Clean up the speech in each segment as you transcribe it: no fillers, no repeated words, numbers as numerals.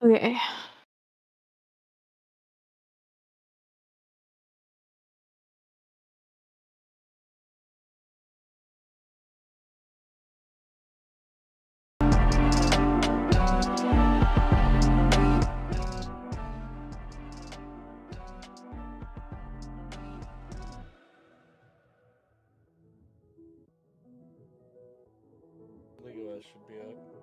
Okay. Legal S should be up.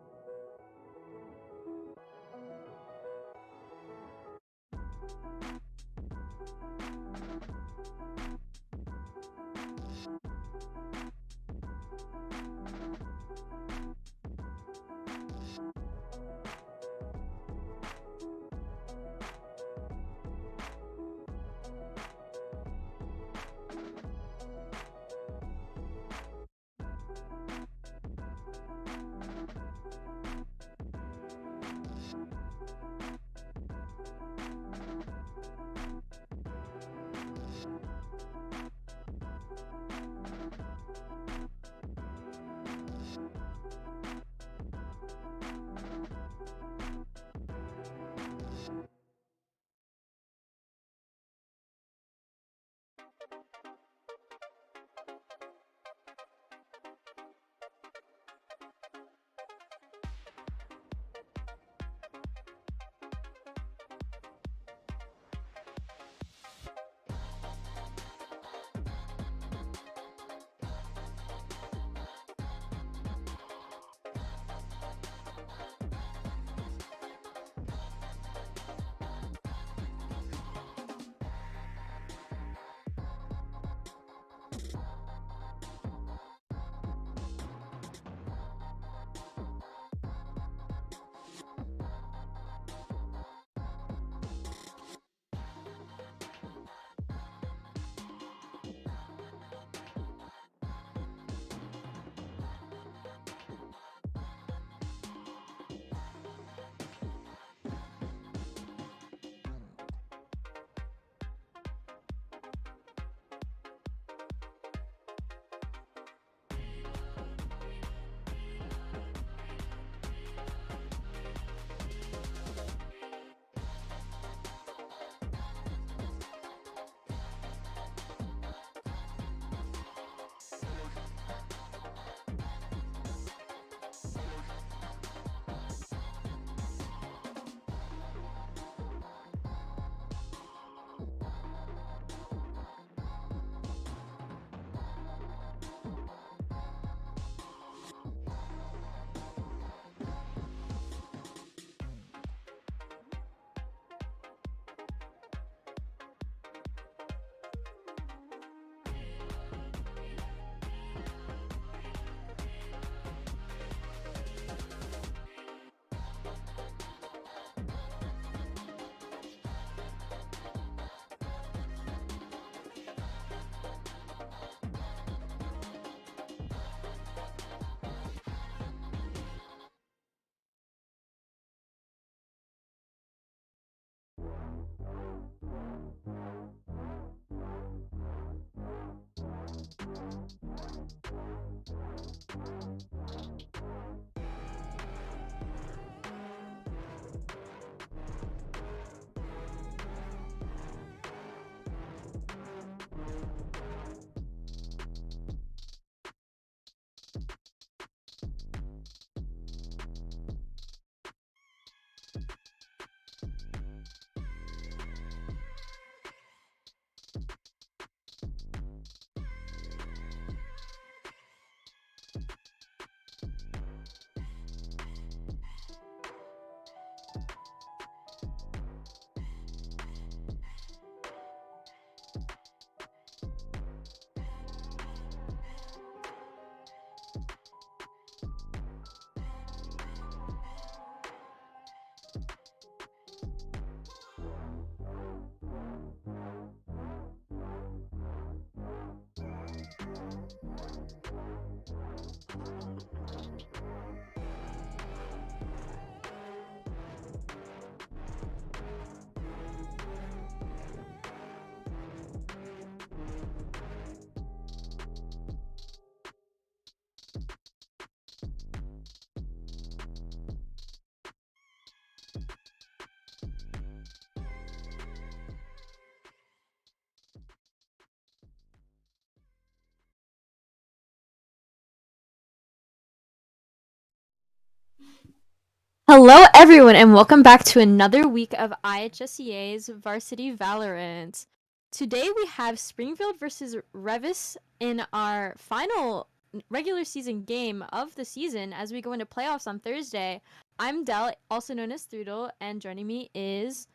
Hello, everyone, and welcome back to another week of IHSEA's Varsity Valorant. Today we have Springfield versus Reavis in our final regular season game of the season as we go into playoffs on Thursday. I'm Del, also known as Thrudel, and joining me is...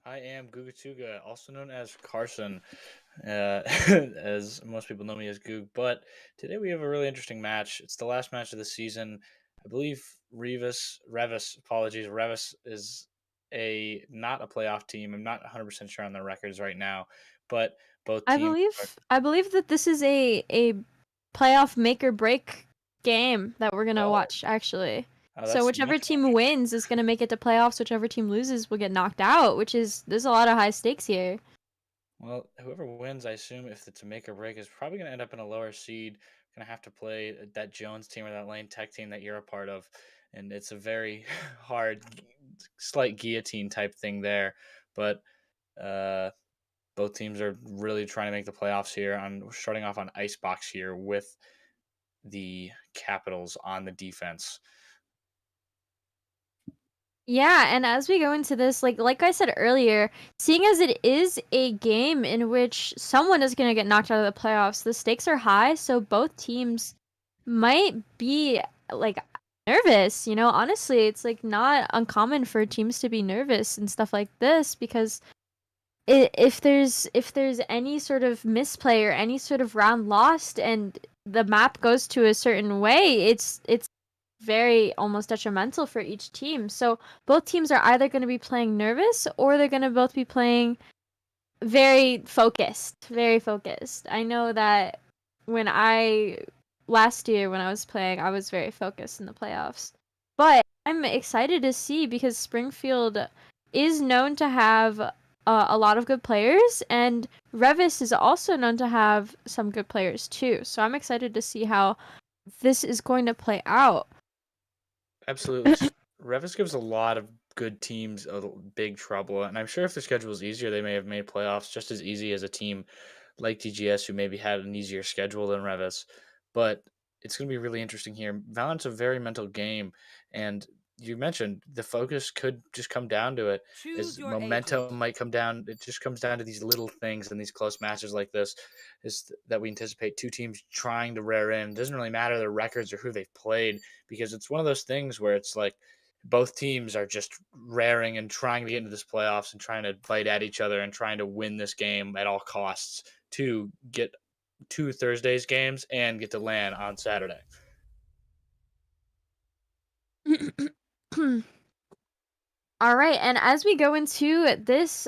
I am Gugatuga, also known as Carson, as most people know me as Goog. But today we have a really interesting match. It's the last match of the season. I believe Reavis is not a playoff team. I'm not 100% sure on their records right now, but both I teams believe are. I believe that this is a playoff make or break game that we're gonna Oh, watch actually. So that's whichever much more team wins is gonna make it to playoffs. Whichever team loses will get knocked out. There's a lot of high stakes here. Well, whoever wins, I assume if it's a make or break, is probably going to end up in a lower seed. Going to have to play that Jones team or that Lane Tech team that you're a part of, and it's a very hard, slight guillotine type thing there. But uh, both teams are really trying to make the playoffs here. On starting off on Icebox here with the Capitals on the defense. Yeah, and as we go into this, like I said earlier, seeing as it is a game in which someone is gonna get knocked out of the playoffs, the stakes are high, so both teams might be like nervous, you know? Honestly, it's like not uncommon for teams to be nervous and stuff like this because if there's any sort of misplay or any sort of round lost and the map goes to a certain way, it's very almost detrimental for each team. So both teams are either going to be playing nervous or they're going to both be playing very focused, very focused. I know that when I last year when I was playing, I was very focused in the playoffs. But I'm excited to see because Springfield is known to have a lot of good players, and Reavis is also known to have some good players too. So I'm excited to see how this is going to play out. Absolutely. Revis gives a lot of good teams big trouble, and I'm sure if the schedule was easier, they may have made playoffs just as easy as a team like TGS, who maybe had an easier schedule than Revis. But it's going to be really interesting here. Valorant's a very mental game, and you mentioned the focus could just come down to it. Choose Is your momentum agent. might come down. It just comes down to these little things and these close matches like this. Is that we anticipate two teams trying to rear in. It doesn't really matter their records or who they've played because it's one of those things where it's like both teams are just raring and trying to get into this playoffs and trying to bite at each other and trying to win this game at all costs to get two Thursdays games and get to land on Saturday. All right, and as we go into this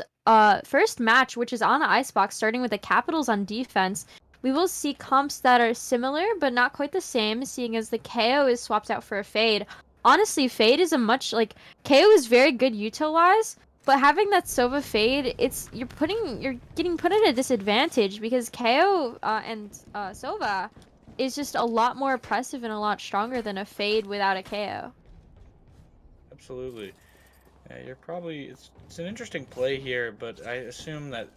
first match, which is on the Icebox, starting with the Capitals on defense, we will see comps that are similar but not quite the same, seeing as the KO is swapped out for a Fade. Honestly, Fade is a much like KO is very good util-wise, but having that Sova Fade, you're getting put at a disadvantage because KO and Sova is just a lot more oppressive and a lot stronger than a Fade without a KO. Absolutely. You're probably it's an interesting play here, but I assume that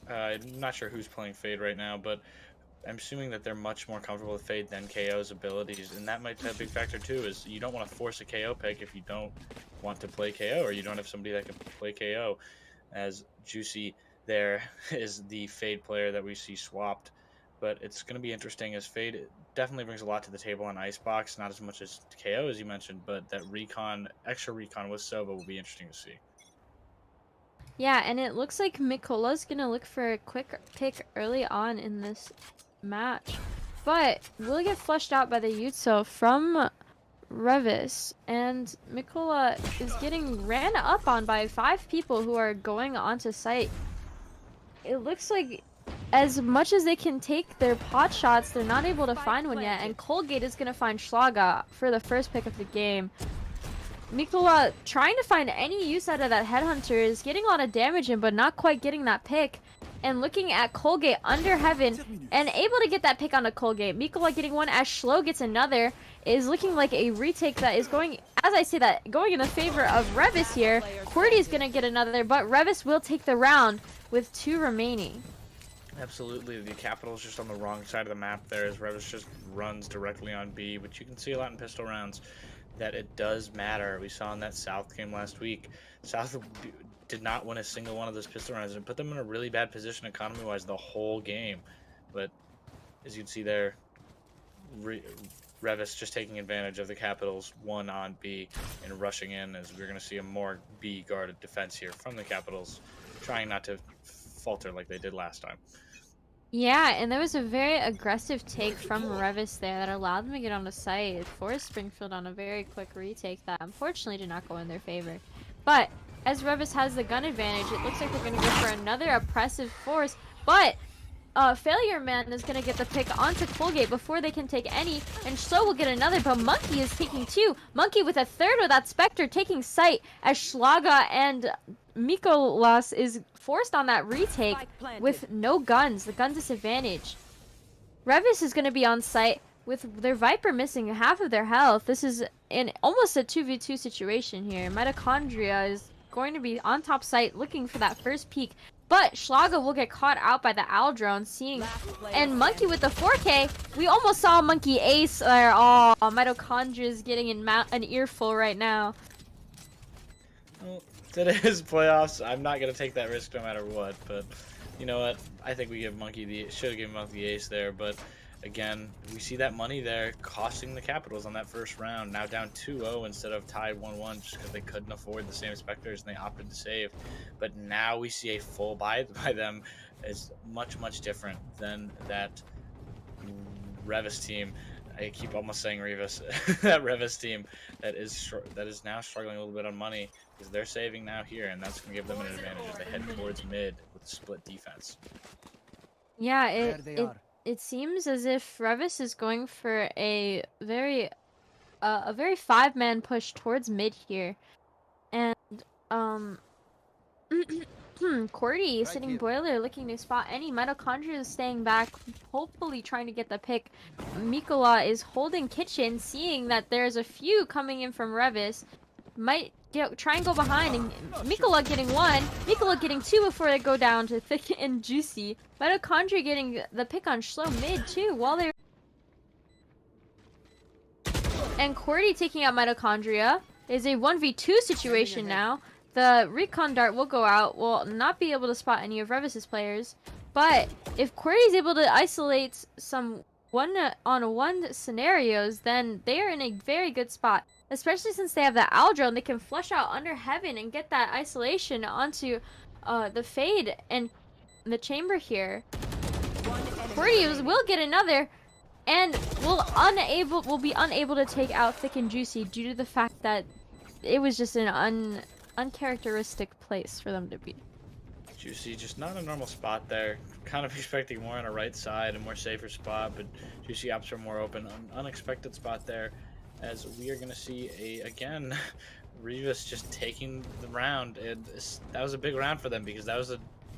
I'm not sure who's playing Fade right now, but I'm assuming that they're much more comfortable with Fade than KO's abilities, and that might be a big factor too. Is you don't want to force a KO pick if you don't want to play KO, or you don't have somebody that can play KO. As Juicy there is the Fade player that we see swapped, but it's going to be interesting as Fade definitely brings a lot to the table on Icebox, not as much as KO as you mentioned, but that extra recon with Sova will be interesting to see. Yeah, and it looks like Mikola's gonna look for a quick pick early on in this match. But will get flushed out by the Yutso from Reavis. And Mikola is getting ran up on by 5 people who are going onto site. It looks like as much as they can take their pot shots, they're not able to find one yet. And Colgate is gonna find Schlaga for the first pick of the game. Mikola trying to find any use out of that headhunter is getting a lot of damage in, but not quite getting that pick. And looking at Colgate under heaven and able to get that pick onto Colgate. Mikola getting one as Schlo gets another. Is looking like a retake that is going, as I say that, going in the favor of Reavis here. QWERTY is going to get another, but Reavis will take the round with 2 remaining. Absolutely, the Capital's just on the wrong side of the map there as Revis just runs directly on B, which you can see a lot in pistol rounds. that it does matter. We saw in that South game last week, South did not win a single one of those pistol rounds and put them in a really bad position economy-wise the whole game. But as you can see there, Reavis just taking advantage of the Capitals 1 on B and rushing in, as we're going to see a more B guarded defense here from the Capitals, trying not to falter like they did last time. Yeah, and there was a very aggressive take from Reavis there that allowed them to get on the site, forced Springfield on a very quick retake that unfortunately did not go in their favor. But as Reavis has the gun advantage, it looks like they're going to go for another oppressive force, but Failure Man is going to get the pick onto Colgate before they can take any, and so will get another, but Monkey is taking 2. Monkey with a third with that Spectre taking sight as Schlaga and Mikolas is forced on that retake with no guns, the gun disadvantage. Reavis is going to be on site with their Viper missing half of their health. This is almost a 2v2 situation here. Mitochondria is going to be on top site looking for that first peek. But Schlaga will get caught out by the Owl drone, and Monkey with the 4K. We almost saw Monkey ace there. Oh, Mitochondria is getting an earful right now. Well, today's playoffs, I'm not gonna take that risk no matter what. But you know what? I think we should have given Monkey the ace there. But again, we see that money there costing the Capitals on that first round. Now down 2-0 instead of tied 1-1 just because they couldn't afford the same Spectres and they opted to save. But now we see a full buy by them is much different than that Reavis team. I keep almost saying Reavis. That Reavis team that is now struggling a little bit on money because they're saving now here, and that's going to give them an advantage as they head towards mid with split defense. Yeah, it seems as if Reavis is going for a very 5-man push towards mid here, and Cordy sitting boiler looking to spot any. Mitochondria is staying back, hopefully trying to get the pick. Mikola is holding kitchen, seeing that there's a few coming in from Reavis. Might try and go behind, and Mikola getting 1, Mikola getting 2 before they go down to Thick and Juicy. Mitochondria getting the pick on Slow mid too while they and Cordy taking out Mitochondria is a 1v2 situation now. The recon dart will go out, will not be able to spot any of Reavis's players, but if Cordy is able to isolate some one-on-one scenarios, then they are in a very good spot. Especially since they have the Owl drone, they can flush out under Heaven and get that isolation onto the Fade and the chamber here. Cordy will get another, and will be unable to take out Thick and Juicy due to the fact that it was just an uncharacteristic place for them to be. Juicy just not a normal spot there. Kind of expecting more on a right side, a more safer spot, but Juicy opts for more open, unexpected spot there. As we are going to see again, Reavis just taking the round, and that was a big round for them because that was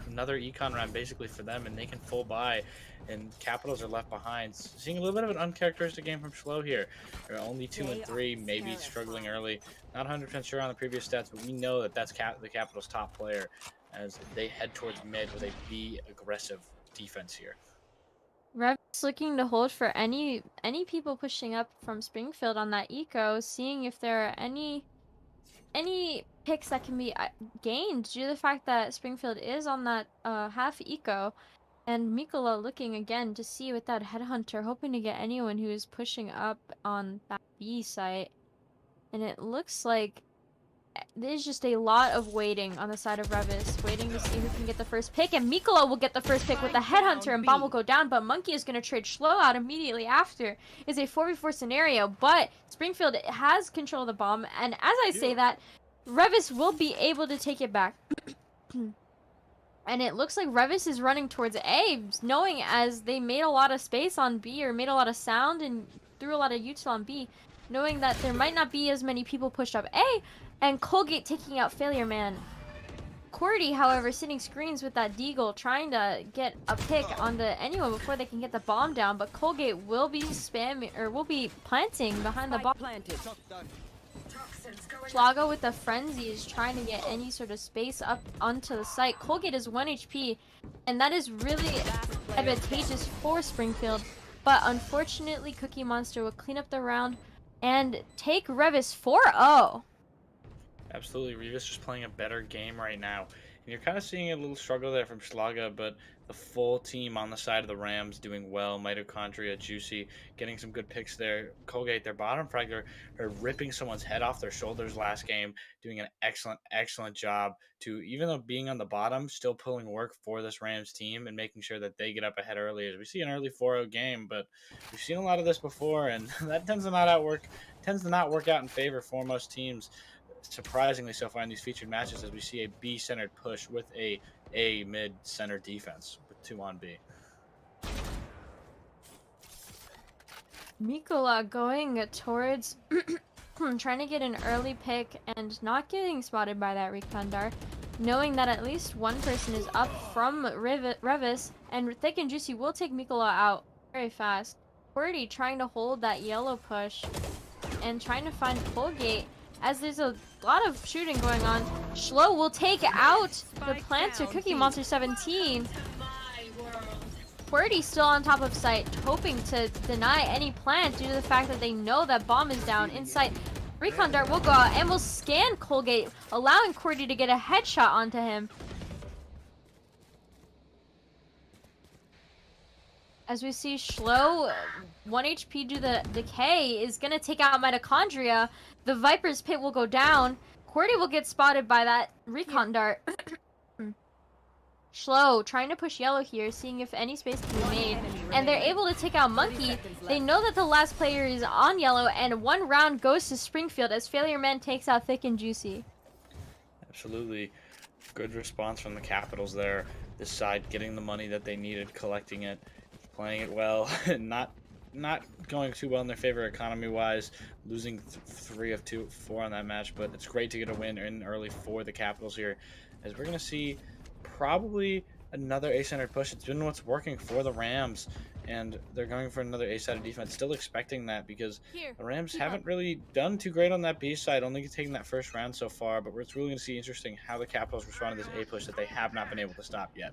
another econ round basically for them, and they can full buy, and Capitals are left behind. Seeing a little bit of an uncharacteristic game from Schlo here. They're only 2 and 3, maybe struggling early. Not 100% sure on the previous stats, but we know that that's the Capitals' top player as they head towards mid with a B aggressive defense here. Reavis looking to hold for any people pushing up from Springfield on that eco, seeing if there are any picks that can be gained due to the fact that Springfield is on that half eco, and Mikola looking again to see with that headhunter, hoping to get anyone who is pushing up on that B site, and it looks like there's just a lot of waiting on the side of Reavis, waiting to see who can get the first pick, and Mikola will get the first pick with the headhunter, and bomb will go down, but Monkey is going to trade Schlo out immediately after. It's a 4v4 scenario, but Springfield has control of the bomb, and as I say that, Reavis will be able to take it back. And it looks like Reavis is running towards A, knowing as they made a lot of space on B, or made a lot of sound and threw a lot of util on B, knowing that there might not be as many people pushed up A, and Colgate taking out Failure Man. Cordy, however, sitting screens with that Deagle, trying to get a pick onto anyone before they can get the bomb down, but Colgate will be spamming, or will be planting behind the bomb. Schlaga with the frenzy is trying to get any sort of space up onto the site. Colgate is 1 HP, and that is really advantageous for Springfield, but unfortunately Cookie Monster will clean up the round and take Reavis 4-0. Absolutely, Reavis just playing a better game right now. And you're kind of seeing a little struggle there from Schlaga, but the full team on the side of the Rams doing well. Mitochondria, Juicy, getting some good picks there. Colgate, their bottom fragger, are ripping someone's head off their shoulders last game, doing an excellent job to, even though being on the bottom, still pulling work for this Rams team and making sure that they get up ahead early. As we see an early 4-0 game, but we've seen a lot of this before, and that tends to not work out in favor for most teams. Surprisingly so far in these featured matches, as we see a B-centered push with a mid-center defense with 2 on B. Mikola going towards trying to get an early pick and not getting spotted by that recon dart, knowing that at least one person is up from Reavis, and Thick and Juicy will take Mikola out very fast. Qwerty trying to hold that yellow push and trying to find Colgate, as there's a lot of shooting going on. Schlo will take out the planter, Cookie Monster 17. Qwerty still on top of site, hoping to deny any plant due to the fact that they know that bomb is down inside. Recon Dart will go out and will scan Colgate, allowing Qwerty to get a headshot onto him. As we see Schlo, 1 HP due to the decay, is going to take out Mitochondria. The Viper's Pit will go down. Qwerty will get spotted by that recon dart. Schlo trying to push yellow here, seeing if any space can be made. And they're able to take out Monkey. They know that the last player is on yellow, and 1 round goes to Springfield as Failure Man takes out Thick and Juicy. Absolutely. Good response from the Capitals there. This side getting the money that they needed, collecting it, playing it well, not going too well in their favor economy-wise, losing 3 of 4 on that match, but it's great to get a win in early for the Capitals here, as we're going to see probably another A-centered push. It's been what's working for the Rams, and they're going for another A-sided defense, still expecting that because the Rams haven't really done too great on that B side, only taking that first round so far, but it's really going to see interesting how the Capitals respond to this A push that they have not been able to stop yet.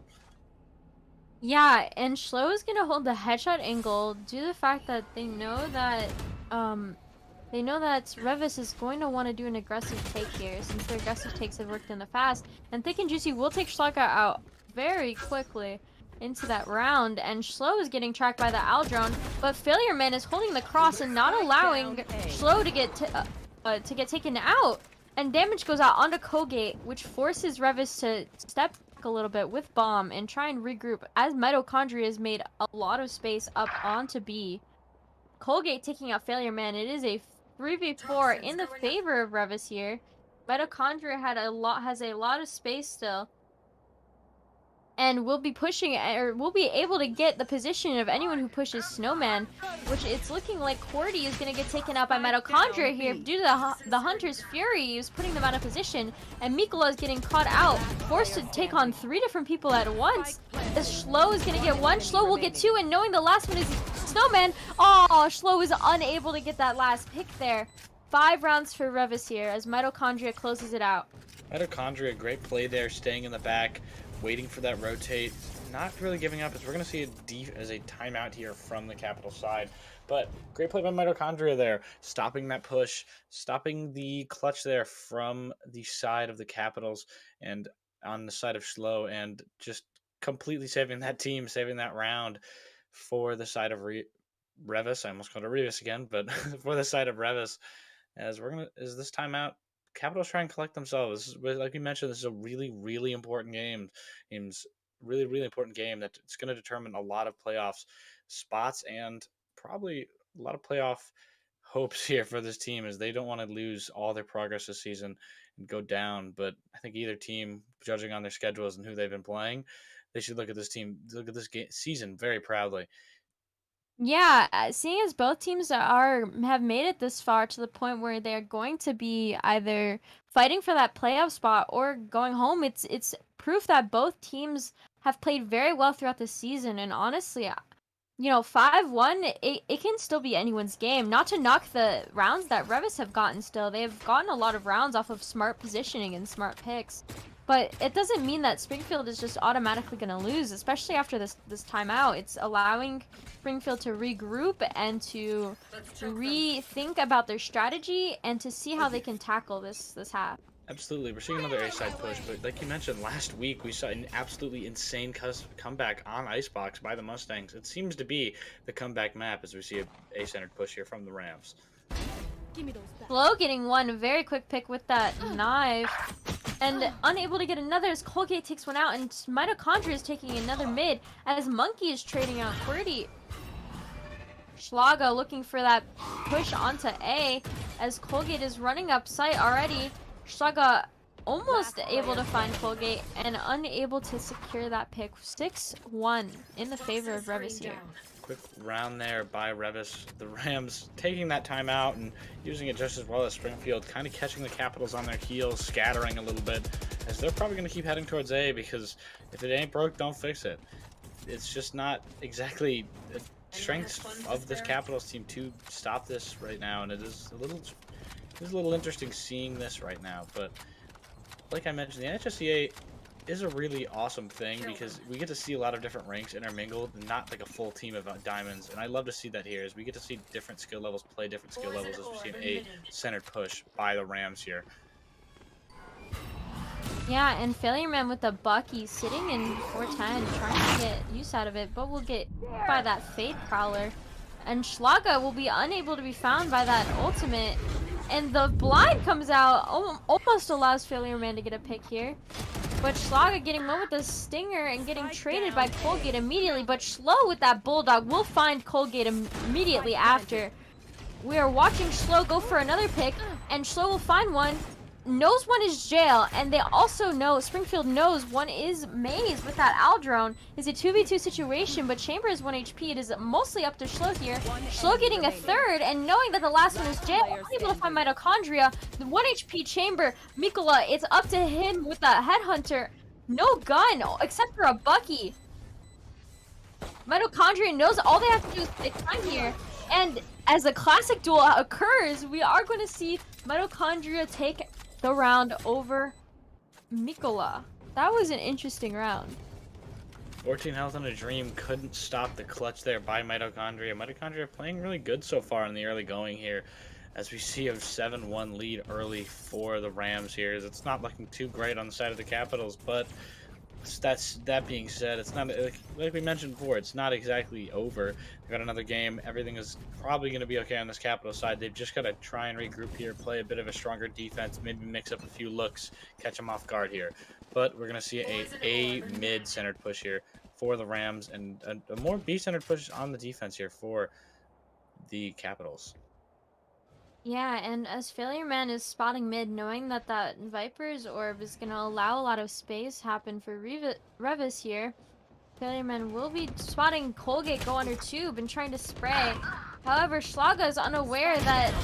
Yeah, and Schlo is gonna hold the headshot angle due to the fact that they know that Reavis is going to want to do an aggressive take here, since their aggressive takes have worked in the fast. And Thick and Juicy will take Schlaga out very quickly into that round, and Schlo is getting tracked by the Owl drone, but Failure Man is holding the cross and not allowing Schlo to get taken out. And damage goes out onto Colgate, which forces Reavis to step a little bit with bomb and try and regroup, as Mitochondria has made a lot of space up onto B. Colgate taking out Failure Man. It is a 3v4 in the favor of Reavis here. Mitochondria has a lot of space still, and will be pushing, or will be able to get the position of anyone who pushes Snowman, which it's looking like Qwerty is going to get taken out by Mitochondria here due to the Hunter's Fury is putting them out of position, and Mikola is getting caught out, forced to take on 3 different people at once. As Schlo is going to get 1, Schlo will get 2, and knowing the last one is Snowman, oh, Schlo is unable to get that last pick there. 5 rounds for Reavis here as Mitochondria closes it out. Mitochondria, great play there, staying in the back, waiting for that rotate, not really giving up, as we're going to see a timeout here from the Capital side. But great play by Mitochondria there, stopping that push, stopping the clutch there from the side of the Capitals and on the side of Schlo, and just completely saving that team, saving that round for the side of Reavis. I almost called it Reavis again, but for the side of Reavis, as this timeout, Capitals try and collect themselves. Like we mentioned, this is a really important game. It's really important game that it's going to determine a lot of playoffs spots and probably a lot of playoff hopes here for this team, as they don't want to lose all their progress this season and go down. But I think either team, judging on their schedules and who they've been playing, they should look at this season very proudly. Yeah, seeing as both teams have made it this far to the point where they're going to be either fighting for that playoff spot or going home, it's proof that both teams have played very well throughout the season. And honestly, 5-1, it can still be anyone's game. Not to knock the rounds that Reavis have gotten still. They've gotten a lot of rounds off of smart positioning and smart picks. But it doesn't mean that Springfield is just automatically going to lose, especially after this timeout. It's allowing Springfield to regroup and to rethink about their strategy and to see how they can tackle this half. Absolutely, we're seeing another A-side push, but like you mentioned, last week we saw an absolutely insane comeback on Icebox by the Mustangs. It seems to be the comeback map as we see a A-centered push here from the Rams. Flo getting one very quick pick with that knife, and unable to get another as Colgate takes one out, and Mitochondria is taking another mid as Monkey is trading out QWERTY. Schlaga looking for that push onto A as Colgate is running up site already. Schlaga almost able to find Colgate and unable to secure that pick. 6-1 in the favor of Reavis here. Quick round there by Reavis. The Rams taking that timeout and using it just as well as Springfield, kind of catching the Capitals on their heels, scattering a little bit, as they're probably going to keep heading towards A, because if it ain't broke, don't fix it. It's just not exactly the strength of this Capitals team to stop this right now, and it is a little interesting seeing this right now. But like I mentioned, the IHSEA is a really awesome thing because we get to see a lot of different ranks intermingled and not like a full team of diamonds, and I love to see that here as we get to see different skill levels play different skill levels as we see an A-centered push by the Rams here. Yeah, and Failure Man with the Bucky sitting in 410 trying to get use out of it, but will get by that Fade Prowler, and Schlaga will be unable to be found by that ultimate, and the blind comes out, almost allows Failure Man to get a pick here. But Schlaga getting one with the Stinger and getting traded by Colgate immediately. But Schlo with that Bulldog will find Colgate immediately after. We are watching Schlo go for another pick, and Schlo will find one. Knows one is Jail, and they also know, Springfield knows one is Maze with that Aldrone. It's a 2v2 situation, but Chamber is 1 HP. It is mostly up to Schlo here. Schlo getting a third, and knowing that the last one is Jail, able to find Mitochondria. The 1 HP Chamber, Mikola, it's up to him with the Headhunter. No gun, except for a Bucky. Mitochondria knows all they have to do is take time here. And as a classic duel occurs, we are going to see Mitochondria take the round over Mikola. That was an interesting round. 14 health on a Dream couldn't stop the clutch there by Mitochondria. Mitochondria playing really good so far in the early going here, as we see a 7-1 lead early for the Rams here. It's not looking too great on the side of the Capitals, but that being said, it's not like we mentioned before, it's not exactly over. They've got another game. Everything is probably going to be okay on this Capital side. They've just got to try and regroup here, play a bit of a stronger defense, maybe mix up a few looks, catch them off guard here. But we're going to see a mid-centered push here for the Rams, and a more B-centered push on the defense here for the Capitals. Yeah, and as Failure Man is spotting mid, knowing that that Viper's Orb is going to allow a lot of space happen for Reavis here, Failure Man will be spotting Colgate go under tube and trying to spray. However, Schlaga is unaware that...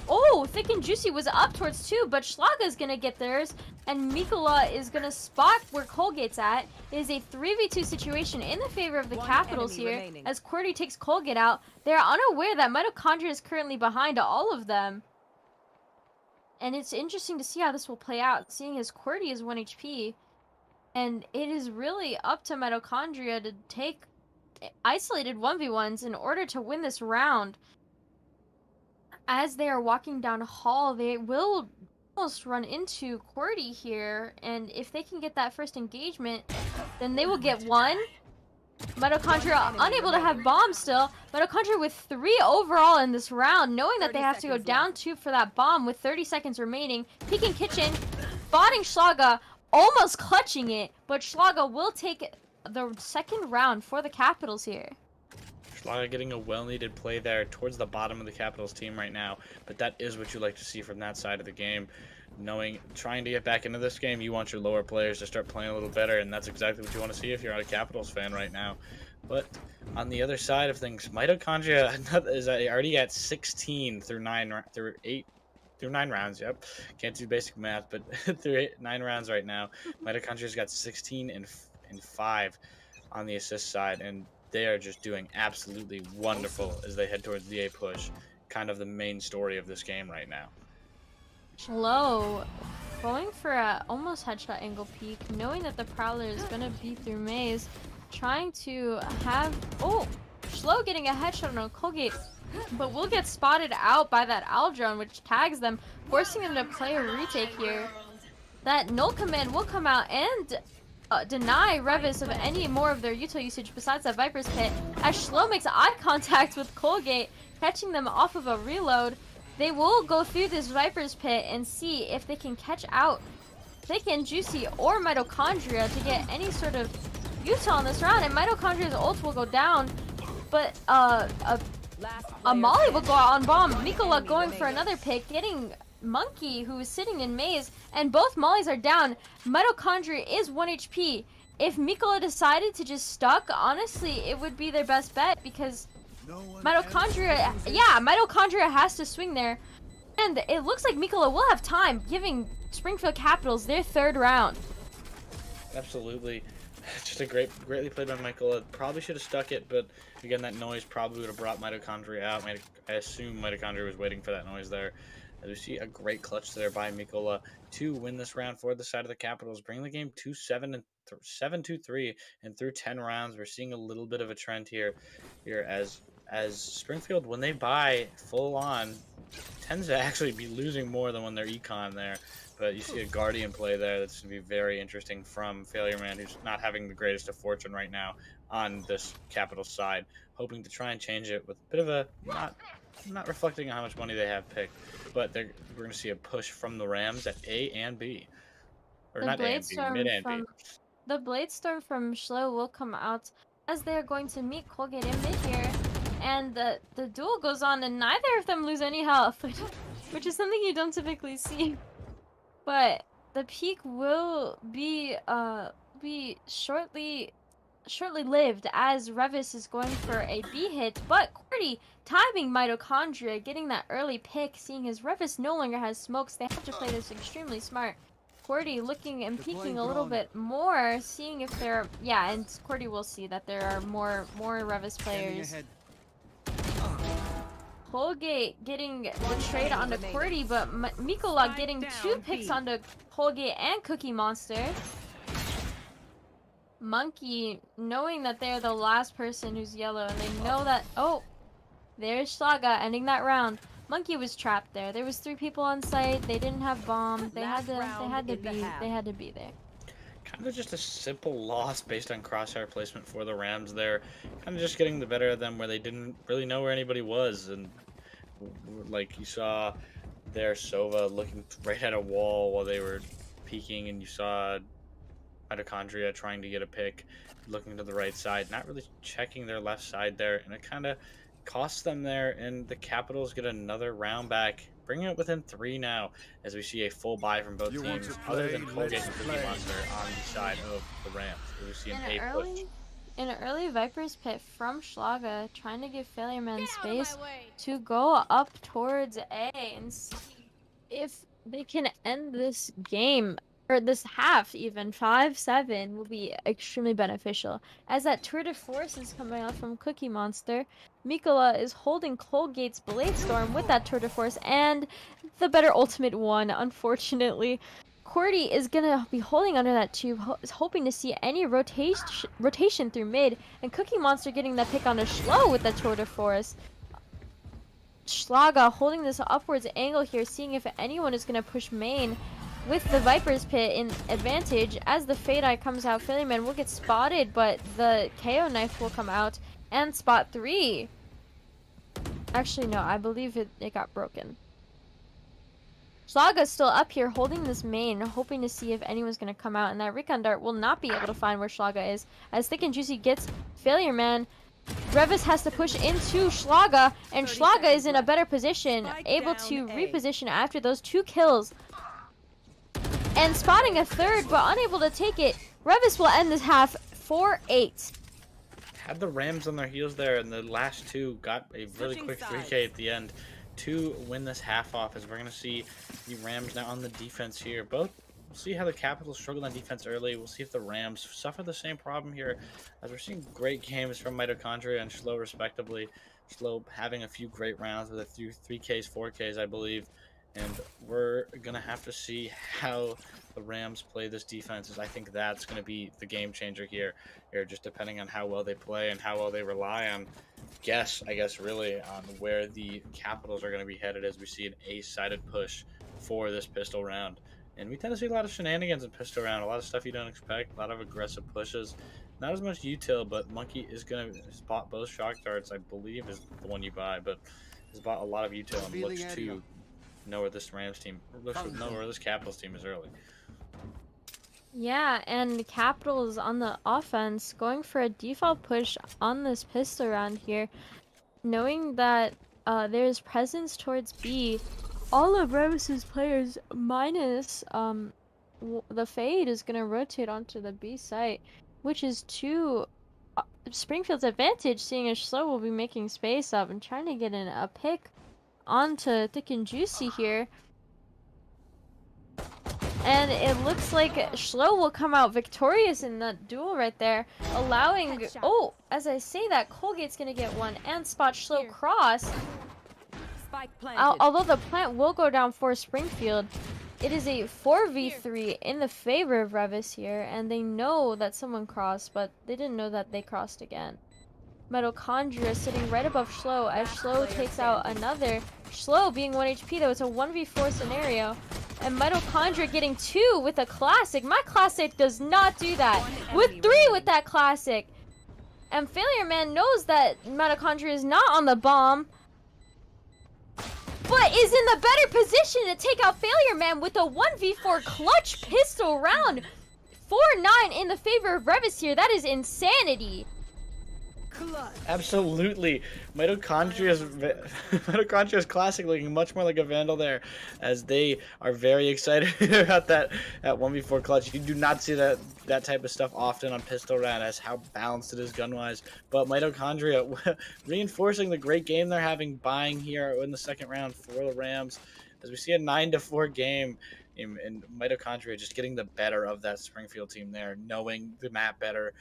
Oh, Thick and Juicy was up towards tube, but Schlaga is going to get theirs, and Mikola is going to spot where Colgate's at. It is a 3v2 situation in the favor of the Capitals here, as QWERTY takes Colgate out. They're unaware that Mitochondria is currently behind all of them. And it's interesting to see how this will play out, seeing as QWERTY is 1 HP. And it is really up to Mitochondria to take isolated 1v1s in order to win this round. As they are walking down hall, they will almost run into QWERTY here, and if they can get that first engagement, then they will get one. Mitochondria unable to have bombs still. Mitochondria with 3 overall in this round, knowing that they have to go down 2 for that bomb with 30 seconds remaining. Peeking Kitchen, spotting Schlaga, almost clutching it, but Schlaga will take the second round for the Capitals here. Schlaga getting a well-needed play there towards the bottom of the Capitals team right now, but that is what you like to see from that side of the game. Trying to get back into this game, you want your lower players to start playing a little better, and that's exactly what you want to see if you're a Capitals fan right now. But on the other side of things, Mitochondria is already at 16 through 9 rounds. Yep, can't do basic math, but through 9 rounds right now. Mitochondria's got 16 and 5 on the assist side, and they are just doing absolutely wonderful as they head towards the A push. Kind of the main story of this game right now. Schlo going for a almost headshot angle peek, knowing that the Prowler is gonna be through maze, trying to have Slow getting a headshot on Colgate, but will get spotted out by that owl drone, which tags them, forcing them to play a retake here. That null command will come out and deny Reavis of any more of their util usage besides that Viper's Pit, as Schlo makes eye contact with Colgate, catching them off of a reload. They will go through this Viper's Pit and see if they can catch out Thick and Juicy or Mitochondria to get any sort of util in this round, and Mitochondria's ult will go down, but a Molly will go out on bomb. Mikola going for another pick, getting Monkey, who is sitting in maze, and both Mollies are down. Mitochondria is 1 HP. If Mikola decided to just stuck, honestly, it would be their best bet, because Mitochondria has to swing there. And it looks like Mikola will have time, giving Springfield Capitals their 3rd round. Absolutely. Just a greatly played by Michael. Probably should have stuck it, but again, that noise probably would have brought Mitochondria out. I assume Mitochondria was waiting for that noise there. As we see a great clutch there by Mikola to win this round for the side of the Capitals, bringing the game to 7-3, and through 10 rounds, we're seeing a little bit of a trend here as Springfield, when they buy full on, tends to actually be losing more than when they're econ there. But you see a Guardian play there that's going to be very interesting from Failure Man, who's not having the greatest of fortune right now on this Capital side, hoping to try and change it with a bit of a not reflecting on how much money they have picked, but we're going to see a push from the Rams at A and B. Or The not A and B, mid and B. The Bladestorm from Schlo will come out as they're going to meet Colgate in mid here, and the duel goes on, and neither of them lose any health, which is something you don't typically see. But the peak will be shortly lived, as Reavis is going for a B hit, but Cordy timing Mitochondria, getting that early pick, seeing as Reavis no longer has smokes. They have to play this extremely smart. Cordy looking and peeking a little bit more, seeing if there are, and Cordy will see that there are more Reavis players. Colgate getting the trade onto Cordy, but Mikola getting 2 picks onto Colgate and Cookie Monster. Monkey knowing that they're the last person who's yellow, and they know that, there's Saga ending that round. Monkey was trapped there. There was 3 people on site. They didn't have bomb. They had to be there. Kind of just a simple loss based on crosshair placement for the Rams there. Kind of just getting the better of them where they didn't really know where anybody was. And like you saw there, Sova looking right at a wall while they were peeking, and you saw Mitochondria trying to get a pick, looking to the right side, not really checking their left side there, and it kind of costs them there, and the Capitals get another round back, bringing it within 3 now, as we see a full buy from both teams, other than Colgate and Cookie Monster on the side of the Rams. We see an A push. In an early Viper's Pit from Schlaga, trying to give Failure Man space to go up towards A and see if they can end this game, or this half even. 5-7 will be extremely beneficial, as that tour de force is coming out from Cookie Monster. Mikola is holding Colgate's Bladestorm with that tour de force, and the better ultimate one, unfortunately. Cordy is gonna be holding under that tube, hoping to see any rotation through mid, and Cookie Monster getting that pick on a Schlo with that tour de force. Schlaga holding this upwards angle here, seeing if anyone is gonna push main with the Viper's Pit in advantage. As the Fade Eye comes out, Failure Man will get spotted, but the KO knife will come out and spot 3. Actually, no, I believe it got broken. Schlaga's still up here holding this main, hoping to see if anyone's going to come out, and that Recon Dart will not be able to find where Schlaga is, as Thick and Juicy gets Failure Man. Reavis has to push into Schlaga, and Schlaga is in a better position, able to reposition after those 2 kills. And spotting a 3rd, but unable to take it. Reavis will end this half 4-8. Had the Rams on their heels there, and the last 2 got a really quick 3K at the end to win this half off, as we're going to see the Rams now on the defense here. We'll see how the Capitals struggled on defense early. We'll see if the Rams suffer the same problem here, as we're seeing great games from Mitochondria and Schlo respectively. Schlo having a few great rounds with a few 3Ks, 4Ks, I believe. And we're going to have to see how the Rams play this defense. I think that's going to be the game changer here, just depending on how well they play and how well they rely on I guess really on where the Capitals are going to be headed as we see an ace-sided push for this pistol round. And we tend to see a lot of shenanigans in pistol round, a lot of stuff you don't expect, a lot of aggressive pushes. Not as much util, but Monkey is going to spot both shock darts, I believe is the one you buy, but has bought a lot of util and looks to know where this Rams team, looks to know where this Capitals team is early. Yeah, and Capitals on the offense going for a default push on this pistol round here, knowing that there's presence towards B. All of Revis's players minus the Fade is gonna rotate onto the B site, which is to Springfield's advantage, seeing as Slow will be making space up and trying to get in a pick onto Thick and Juicy here. And it looks like Schlo will come out victorious in that duel right there, allowing... Oh, as I say that, Colgate's going to get one and spot Schlo cross. Although the plant will go down for Springfield, it is a 4v3 in the favor of Reavis here, and they know that someone crossed, but they didn't know that they crossed again. Mitochondria sitting right above Schlo as Schlo takes out another. Schlo being 1 HP though, it's a 1v4 scenario. And Mitochondria getting 2 with a classic. My classic does not do that. With 3 with that classic. And Failure Man knows that Mitochondria is not on the bomb, but is in the better position to take out Failure Man with a 1v4 clutch pistol round. 4-9 in the favor of Revis here. That is insanity. Absolutely. Mitochondria's classic looking much more like a Vandal there, as they are very excited about that 1v4 clutch. You do not see that type of stuff often on pistol round, as how balanced it is gun-wise. But Mitochondria reinforcing the great game they're having, buying here in the second round for the Rams, as we see a 9-4 game. And Mitochondria just getting the better of that Springfield team there, knowing the map better,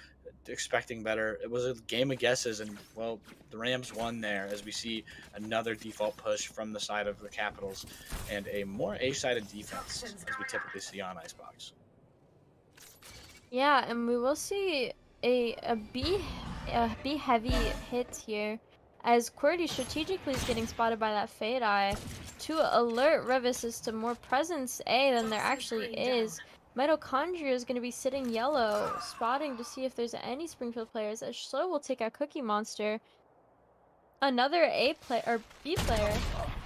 expecting better. It was a game of guesses, and, well, the Rams won there as we see another default push from the side of the Capitals and a more A-sided defense as we typically see on Icebox. Yeah, and we will see a B heavy hit here, as QWERTY strategically is getting spotted by that Fade Eye to alert Revis as to more presence A than there actually is. Mitochondria is going to be sitting yellow, spotting to see if there's any Springfield players, as Schlo will take out Cookie Monster. Another B player,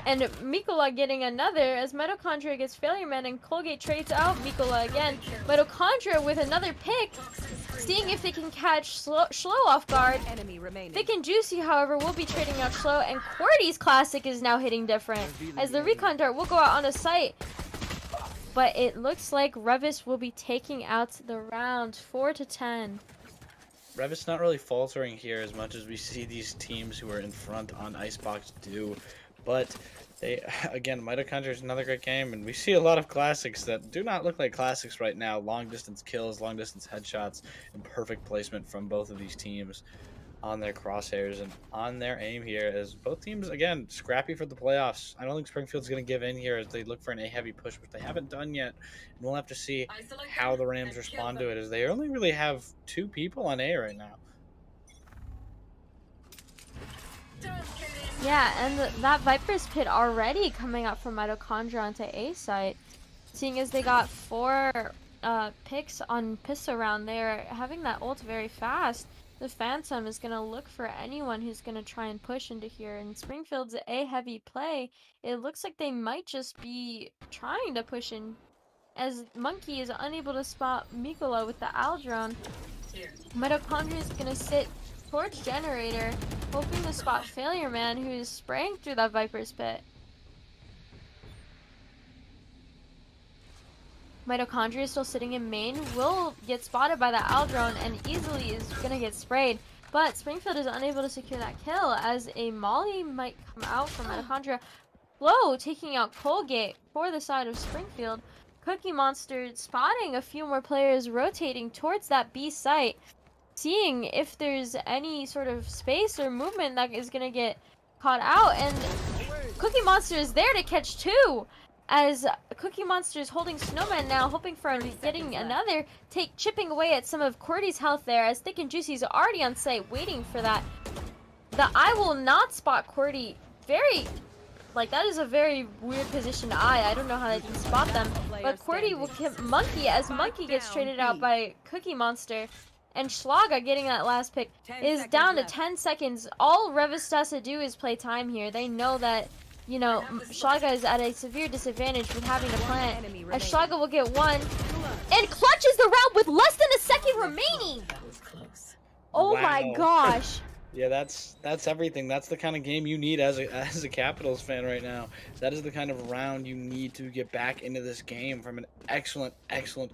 and Mikola getting another, as Mitochondria gets Failure Man and Colgate trades out Mikola again. Mitochondria with another pick, seeing if they can catch Schlo off guard. Thick and Juicy, however, will be trading out Schlo, and QWERTY's classic is now hitting different, as the Recon Dart will go out on a site. But it looks like Revis will be taking out the round 4-10. Revis not really faltering here as much as we see these teams who are in front on Icebox do, but they, again, Mitochondria is another great game, and we see a lot of classics that do not look like classics right now. Long distance kills, long distance headshots, and perfect placement from both of these teams on their crosshairs and on their aim here, as both teams, again, scrappy for the playoffs. I don't think Springfield's going to give in here as they look for an A-heavy push, which they haven't done yet. And we'll have to see how the Rams respond to it, as they only really have 2 people on A right now. Yeah, and that Viper's Pit already coming up from Mitochondria onto A site. Seeing as they got 4 picks on pistol round, they're having that ult very fast. The Phantom is going to look for anyone who's going to try and push into here. And Springfield's a heavy play. It looks like they might just be trying to push in, as Monkey is unable to spot Mikola with the Owl drone. Mitochondria is going to sit towards Generator, hoping to spot Failure Man, who is spraying through that Viper's Pit. Mitochondria is still sitting in main, will get spotted by the Owl drone and easily is going to get sprayed. But Springfield is unable to secure that kill, as a Molly might come out from Mitochondria. Flo taking out Colgate for the side of Springfield. Cookie Monster spotting a few more players rotating towards that B site, seeing if there's any sort of space or movement that is going to get caught out. And Cookie Monster is there to catch 2. as Cookie Monster is holding Snowman now, hoping for getting another take, chipping away at some of Cordy's health there, as Thick and Juicy's already on site waiting for that. The eye will not spot Cordy. Very, like, that is a very weird position eye. I don't know how they can spot them. But Cordy will get Monkey, as Monkey gets traded out by Cookie Monster. And Schlaga getting that last pick is down to 10 seconds. All Reavis has to do is play time here. They know that, you know, Schlaga is at a severe disadvantage with having to plant. As Schlaga will get one. And clutches the round with less than a second remaining! Oh my gosh. Yeah, that's everything. That's the kind of game you need as a Capitals fan right now. That is the kind of round you need to get back into this game from an excellent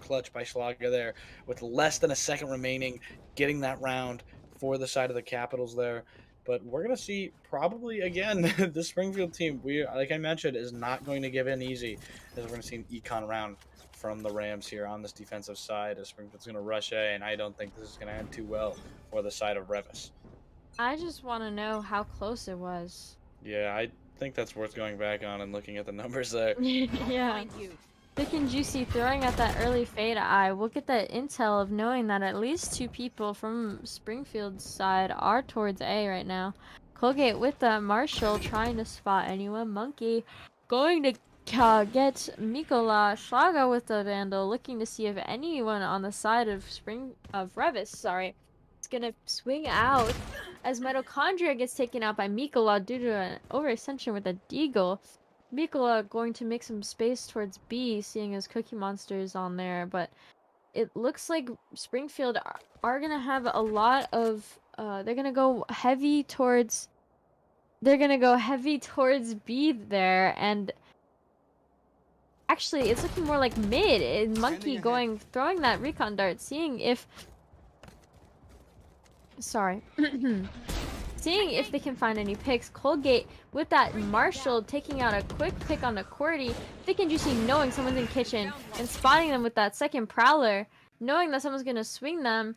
clutch by Schlager there with less than a second remaining, getting that round for the side of the Capitals there. But we're going to see probably again the Springfield team, like I mentioned, is not going to give in easy, as we're going to see an econ round from the Rams here on this defensive side, as Springfield's going to rush A, and I don't think this is going to end too well for the side of Reavis. I just want to know how close it was. Yeah, I think that's worth going back on and looking at the numbers there. Yeah. Thick and Juicy throwing at that early fade eye. We'll get that intel of knowing that at least 2 people from Springfield's side are towards A right now. Colgate with the Marshall trying to spot anyone. Monkey going to get Mikola. Schlaga with the Vandal looking to see if anyone on the side of Reavis, sorry, is gonna swing out. As Mitochondria gets taken out by Mikola due to an overextension with a Deagle. Mikola going to make some space towards B, seeing as Cookie Monster is on there, but it looks like Springfield are gonna have a lot of they're gonna go heavy towards B there, and actually it's looking more like mid, and Monkey throwing that recon dart, seeing if seeing if they can find any picks. Colgate with that Marshall taking out a quick pick on the Cordy. Thick and Juicy knowing someone's in kitchen and spotting them with that second Prowler, knowing that someone's gonna swing them.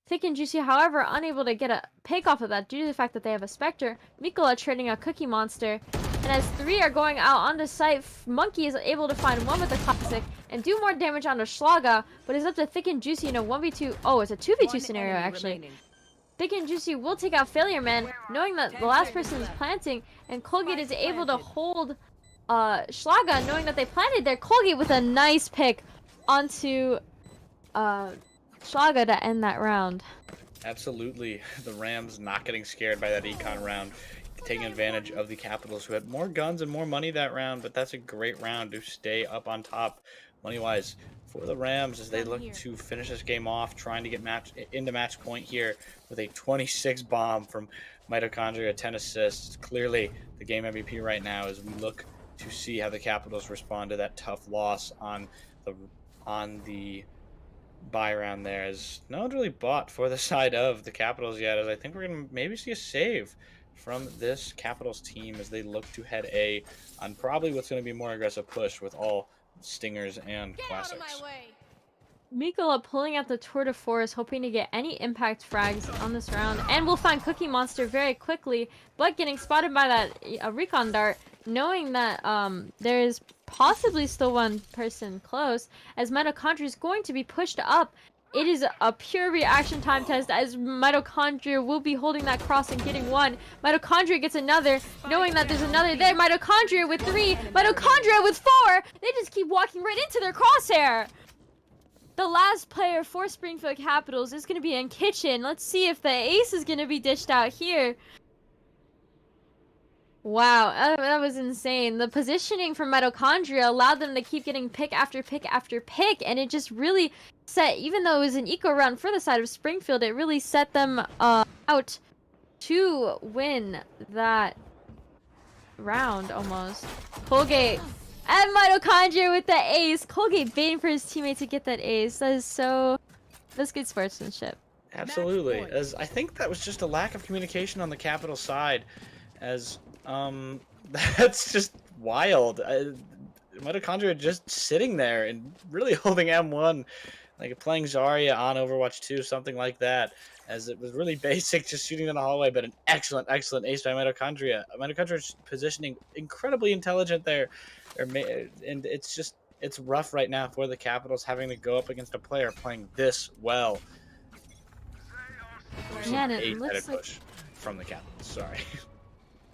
Thick and Juicy, however, unable to get a pick off of that due to the fact that they have a Spectre. Mikola trading a Cookie Monster. And as 3 are going out onto site, Monkey is able to find one with the Classic and do more damage onto Schlaga, but it's up to Thick and Juicy in a 1v2. Oh, it's a 2v2 scenario actually. Thick and Juicy will take out Failure Man, knowing that the last person is planting, and Colgate is able to hold Schlaga, knowing that they planted there. Colgate with a nice pick onto Schlaga to end that round. Absolutely. The Rams not getting scared by that econ round, taking advantage of the Capitals, who had more guns and more money that round, but that's a great round to stay up on top money-wise for the Rams as they look to finish this game off, trying to get into match point here with a 26 bomb from Mitochondria, 10 assists. Clearly the game MVP right now as we look to see how the Capitals respond to that tough loss on the bye round there, as no one's really bought for the side of the Capitals yet, as I think we're going to maybe see a save from this Capitals team as they look to head A on probably what's going to be a more aggressive push with all Stingers and Classics. Mikola pulling out the Tour de Force, hoping to get any impact frags on this round, and we'll find Cookie Monster very quickly, but getting spotted by that recon dart, knowing that there is possibly still one person close, as Mitochondria is going to be pushed up. It is a pure reaction time test, as Mitochondria will be holding that cross and getting one. Mitochondria gets another, knowing that there's another there. Mitochondria with 3, Mitochondria with 4. They just keep walking right into their crosshair. The last player for Springfield Capitals is going to be in kitchen. Let's see if the ace is going to be dished out here. Wow, that was insane. The positioning from Mitochondria allowed them to keep getting pick after pick after pick, and it just really set, even though it was an eco round for the side of Springfield, it really set them out to win that round almost. Colgate and Mitochondria with the ace. Colgate baiting for his teammate to get that ace. That's good sportsmanship. Absolutely, as I think that was just a lack of communication on the Capital side, as that's just wild. Mitochondria just sitting there and really holding M1 like playing Zarya on Overwatch 2, something like that, as it was really basic, just shooting in the hallway, but an excellent, excellent ace by Mitochondria. Mitochondria's positioning incredibly intelligent there, and it's rough right now for the Capitals having to go up against a player playing this well. We're seeing Yeah, an and it eight-headed looks like push from the Capitals. Sorry.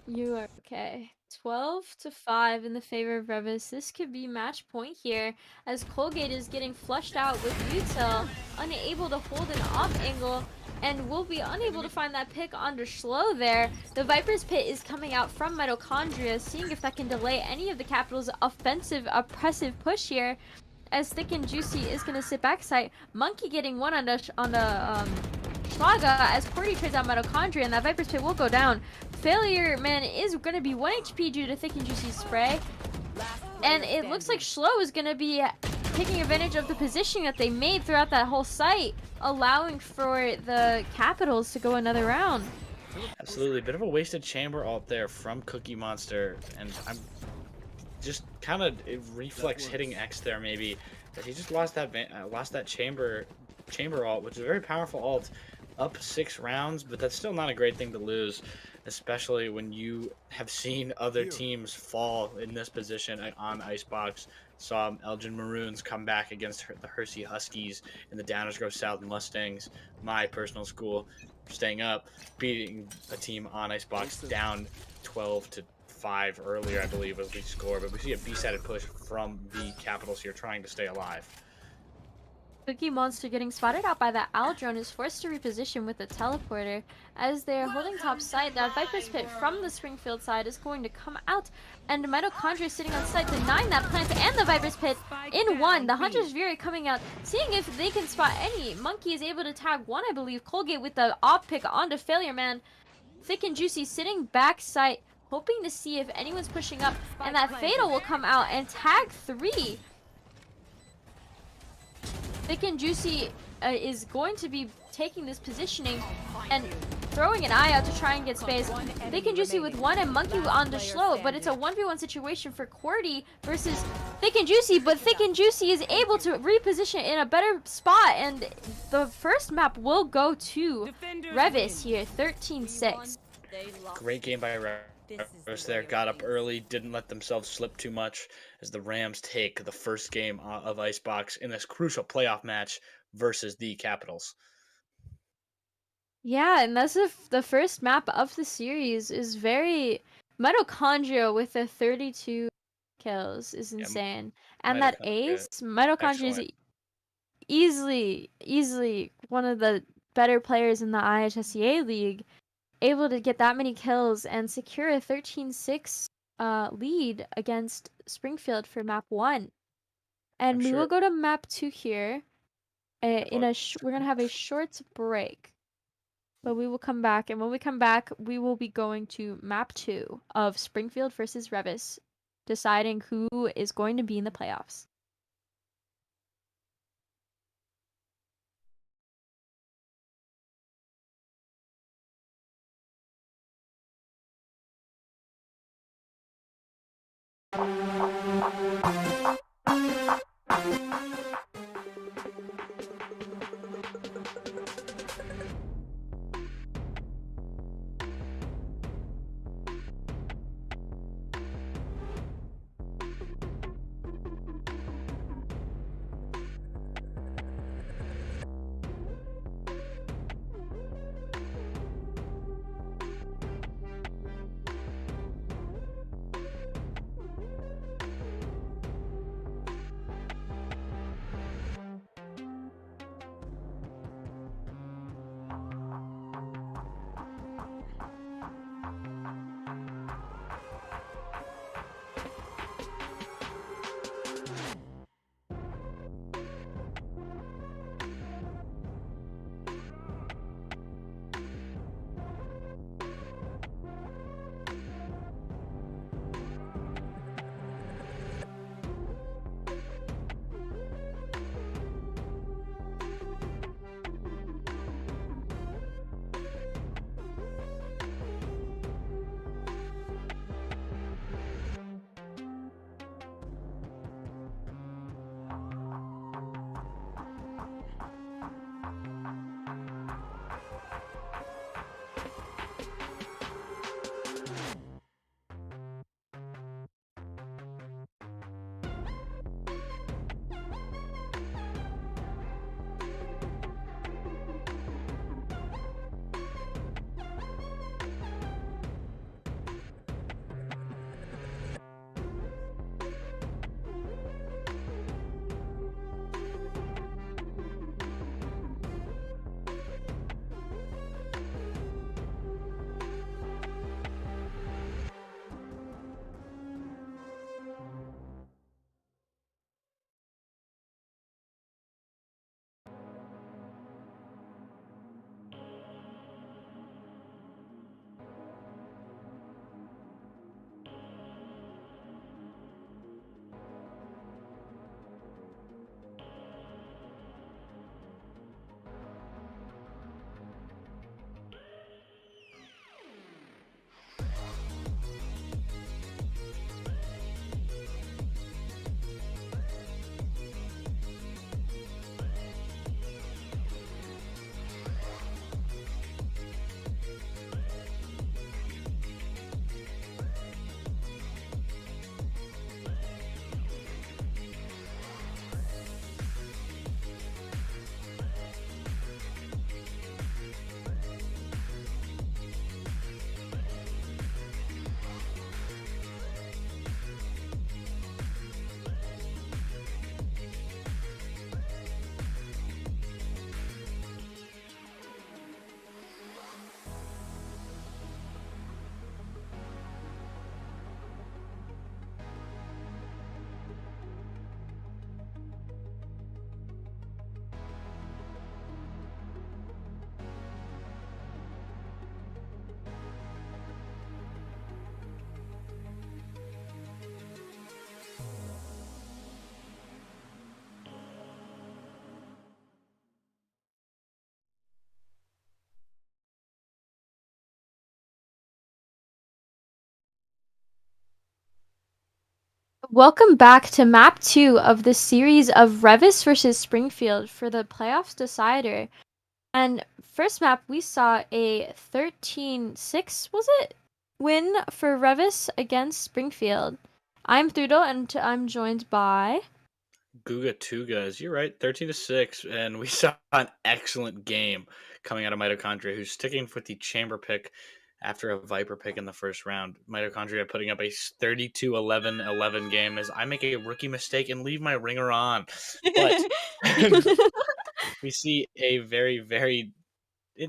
you are okay. 12-5 in the favor of Revis. This could be match point here as Colgate is getting flushed out with Util, unable to hold an off angle, and will be unable to find that pick onto Schlo there. The Viper's Pit is coming out from Mitochondria, seeing if that can delay any of the Capitals' offensive, oppressive push here. As Thick and Juicy is going to sit backside. Monkey getting one on the Schlaga as Cordy trades out Mitochondria, and that Viper's Pit will go down. Failure Man is going to be 1 HP due to Thick and Juicy's spray. And it looks like Schlo is going to be taking advantage of the positioning that they made throughout that whole site, allowing for the Capitals to go another round. Absolutely. Bit of a wasted chamber ult there from Cookie Monster, and I'm just kind of reflex hitting X there maybe, but he just lost that chamber ult, which is a very powerful ult, up 6 rounds, but that's still not a great thing to lose, especially when you have seen other teams fall in this position on Icebox. Saw Elgin Maroons come back against the Hersey Huskies and the Downers Grove South Mustangs, my personal school, staying up, beating a team on Icebox down 12-5 earlier, I believe, was the score. But we see a B-sided push from the Capitals here trying to stay alive. Cookie Monster getting spotted out by that Owl drone is forced to reposition with the teleporter. As they're holding top side, that Viper's Pit from the Springfield side is going to come out, and Mitochondria sitting on site denying that plant and the Viper's Pit in one. The Hunter's Fury coming out, seeing if they can spot any. Monkey is able to tag one, I believe. Colgate with the op pick onto Failure Man. Thick and Juicy sitting back site, hoping to see if anyone's pushing up, and that Fatal will come out and tag 3. Thick and Juicy is going to be taking this positioning and throwing an eye out to try and get space. Thick and Juicy with 1 and Monkey on the Schlo, but it's a 1v1 situation for Cordy versus Thick and Juicy, but Thick and Juicy is able to reposition in a better spot, and the first map will go to Revis here, 13-6. Great game by Reavis there, got up early, didn't let themselves slip too much as the Rams take the first game of Icebox in this crucial playoff match versus the Capitals. Yeah, and that's the first map of the series is very Mitochondria with the 32 kills is insane. And that ace, Mitochondria is easily one of the better players in the IHSEA league, able to get that many kills and secure a 13-6 lead against Springfield for map 1. And we will go to map 2 here. We're gonna have a short break. But we will come back, and when we come back, we will be going to map 2 of Springfield versus Revis, deciding who is going to be in the playoffs. Welcome back to map 2 of the series of Reavis versus Springfield for the playoffs decider. And first map, we saw a 13-6, was it? Win for Reavis against Springfield. I'm Thudel, and I'm joined by... Guga Tugas, you're right, 13-6, and we saw an excellent game coming out of Mitochondria, who's sticking with the chamber pick after a Viper pick in the first round. Mitochondria putting up a 32-11 game as I make a rookie mistake and leave my ringer on. But we see a very, very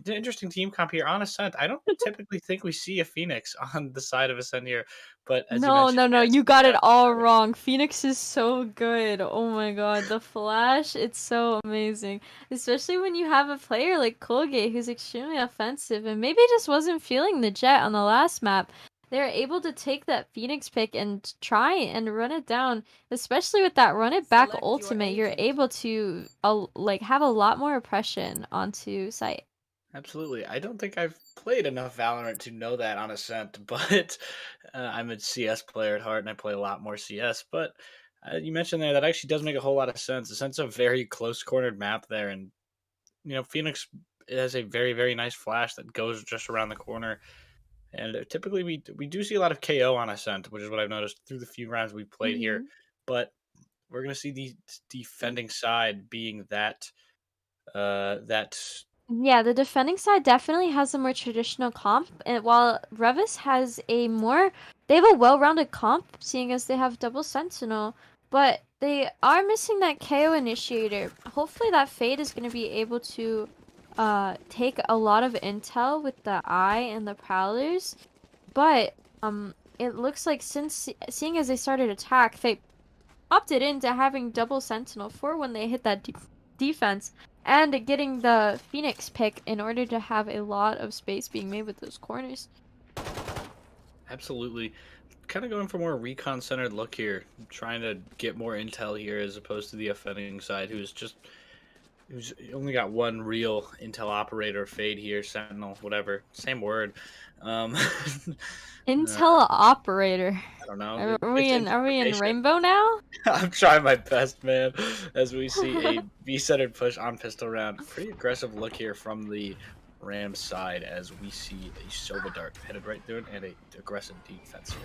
interesting team comp here on Ascent. I don't typically think we see a Phoenix on the side of Ascent here, but as you No, mentioned, no, no, yes, you got we it have all wrong. Phoenix is so good. Oh my god, the flash, it's so amazing. Especially when you have a player like Colgate who's extremely offensive and maybe just wasn't feeling the jet on the last map. They're able to take that Phoenix pick and try and run it down, especially with that run it back ultimate. You're able to like have a lot more oppression onto site. Absolutely. I don't think I've played enough Valorant to know that on Ascent, but I'm a CS player at heart and I play a lot more CS. But you mentioned there that actually does make a whole lot of sense. Ascent's a very close cornered map there, and Phoenix has a very very nice flash that goes just around the corner. And typically we do see a lot of KO on Ascent, which is what I've noticed through the few rounds we've played here. Mhm. But we're gonna see the defending side being that Yeah, the defending side definitely has a more traditional comp, and while Revis has they have a well-rounded comp, seeing as they have double Sentinel, but they are missing that KO initiator. Hopefully that Fade is going to be able to take a lot of intel with the Eye and the Prowlers, but it looks like seeing as they started attack, they opted into having double Sentinel for when they hit that defense and getting the Phoenix pick in order to have a lot of space being made with those corners. absolutely kind of going for more recon centered look here, trying to get more intel here as opposed to the offending side, who's only got one real intel operator Fade here, Sentinel, whatever, same word. Um, uh, Intel operator. I don't know. Are we It's in information. Rainbow now? I'm trying my best, man. As we see a B-centered push on pistol round, pretty aggressive look here from the Rams side as we see a Sova Dart headed right through it and a aggressive defense here.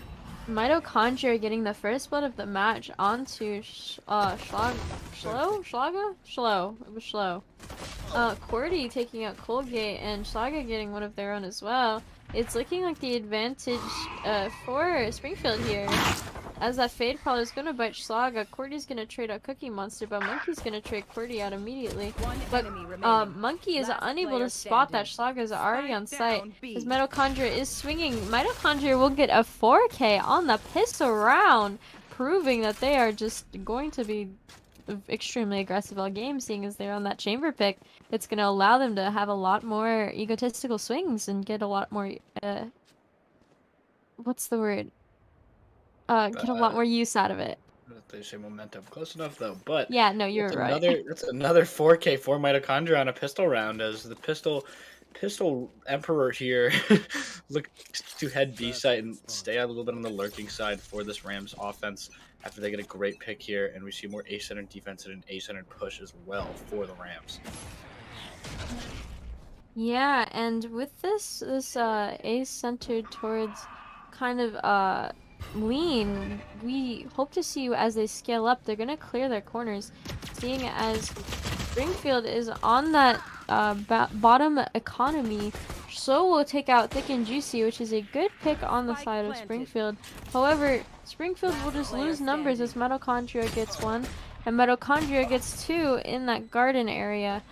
Mitochondria getting the first blood of the match onto Schlaga? Schlo. It was Schlo. Cordy taking out Colgate and Schlaga getting one of their own as well. It's looking like the advantage for Springfield here. As that Fade Crawler is gonna bite Schlaga, Cordy's gonna trade out Cookie Monster, but Monkey's gonna trade Cordy out immediately. But Monkey is unable to spot that Schlaga is already on site. His Mitochondria is swinging. Mitochondria will get a 4K on the pistol round, proving that they are just going to be extremely aggressive all game, seeing as they're on that chamber pick. It's going to allow them to have a lot more egotistical swings and get a lot more, what's the word? Get a lot more use out of it. They say momentum. Close enough though, but Yeah, no, you're right. that's another 4K for Mitochondria on a pistol round as the pistol emperor here looks to head B site and stay a little bit on the lurking side for this Rams offense after they get a great pick here, and we see more A-centered defense and an A-centered push as well for the Rams. Yeah, and with this ace centered towards kind of lean, we hope to see as they scale up, they're gonna clear their corners, seeing as Springfield is on that bottom economy. So will take out Thick and Juicy, which is a good pick on the side of Springfield. However, Springfield will just lose numbers as Mitochondria gets one, and Mitochondria gets two in that garden area,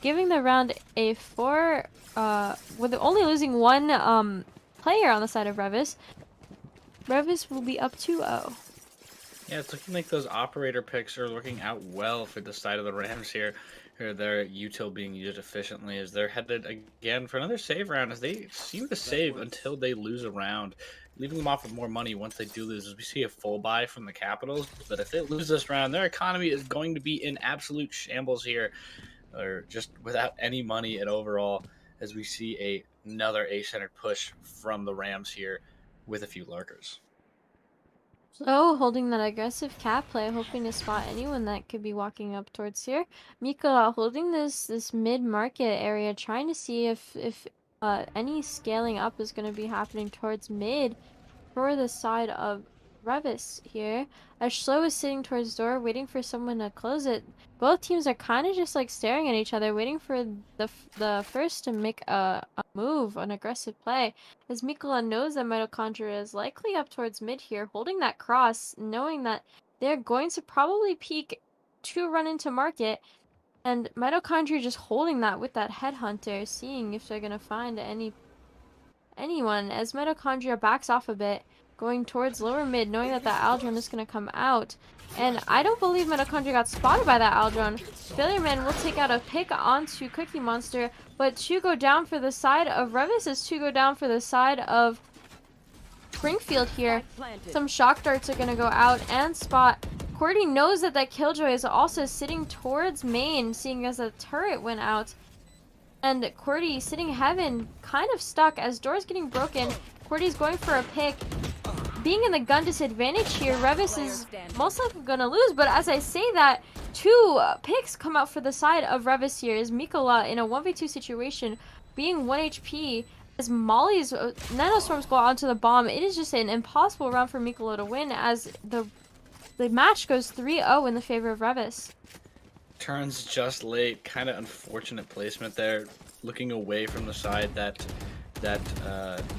giving the round a 4, with only losing one player on the side of Revis. Revis will be up 2-0. Yeah, it's looking like those operator picks are working out well for the side of the Rams here. Or their util being used efficiently as they're headed again for another save round as they seem to save until they lose a round, leaving them off with more money once they do lose. As we see a full buy from the Capitals, but if they lose this round, their economy is going to be in absolute shambles here, or just without any money at overall, as we see another A-centered push from the Rams here with a few lurkers. So, holding that aggressive cat play, hoping to spot anyone that could be walking up towards here. Mika holding this mid-market area, trying to see if any scaling up is going to be happening towards mid for the side of Revis here. As Schlo is sitting towards door, waiting for someone to close it. Both teams are kind of just like staring at each other, waiting for the first to make a move, an aggressive play. As Mikola knows that Mitochondria is likely up towards mid here, holding that cross, knowing that they're going to probably peek to run into market. And Mitochondria just holding that with that headhunter, seeing if they're gonna find anyone as Mitochondria backs off a bit, going towards lower mid, knowing that the Aldron is going to come out. And I don't believe Mitochondria got spotted by that Aldron. Failure Man will take out a pick onto Cookie Monster, but two go down for the side of Revis as two go down for the side of Springfield here. Some shock darts are going to go out and spot. Cordy knows that that Killjoy is also sitting towards main, seeing as a turret went out. And Cordy sitting heaven, kind of stuck as doors getting broken. Cordy's going for a pick. Being in the gun disadvantage here, Revis is most likely going to lose. But as I say that, two picks come out for the side of Revis here. Is Mikola in a 1v2 situation, being 1 HP. As Molly's nanostorms go onto the bomb, it is just an impossible round for Mikola to win as the match goes 3-0 in the favor of Revis. Turns just late, kind of unfortunate placement there. Looking away from the side that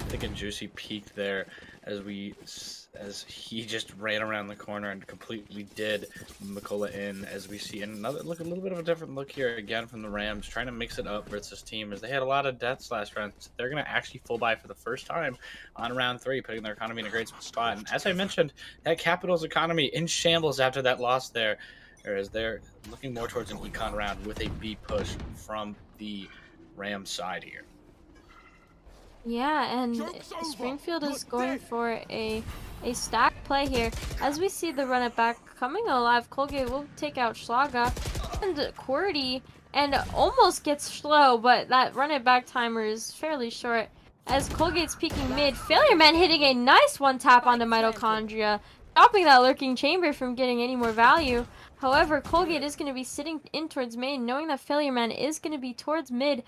Thick and Juicy peaked there as he just ran around the corner and completely did Mikola in. As we see another look, a little bit of a different look here again from the Rams, trying to mix it up versus this team as they had a lot of deaths last round. They're gonna actually full buy for the first time on round 3, putting their economy in a great spot. And as I mentioned, that Capital's economy in shambles after that loss there. Whereas they're looking more towards an econ round with a B push from the Rams side here. Yeah, and Springfield is going for a stack play here. As we see the run it back coming alive, Colgate will take out Schlaga and Qwerty and almost gets Schlo, but that run it back timer is fairly short. As Colgate's peeking mid, Failure Man hitting a nice one tap onto Mitochondria, stopping that lurking chamber from getting any more value. However, Colgate is going to be sitting in towards main, knowing that Failure Man is going to be towards mid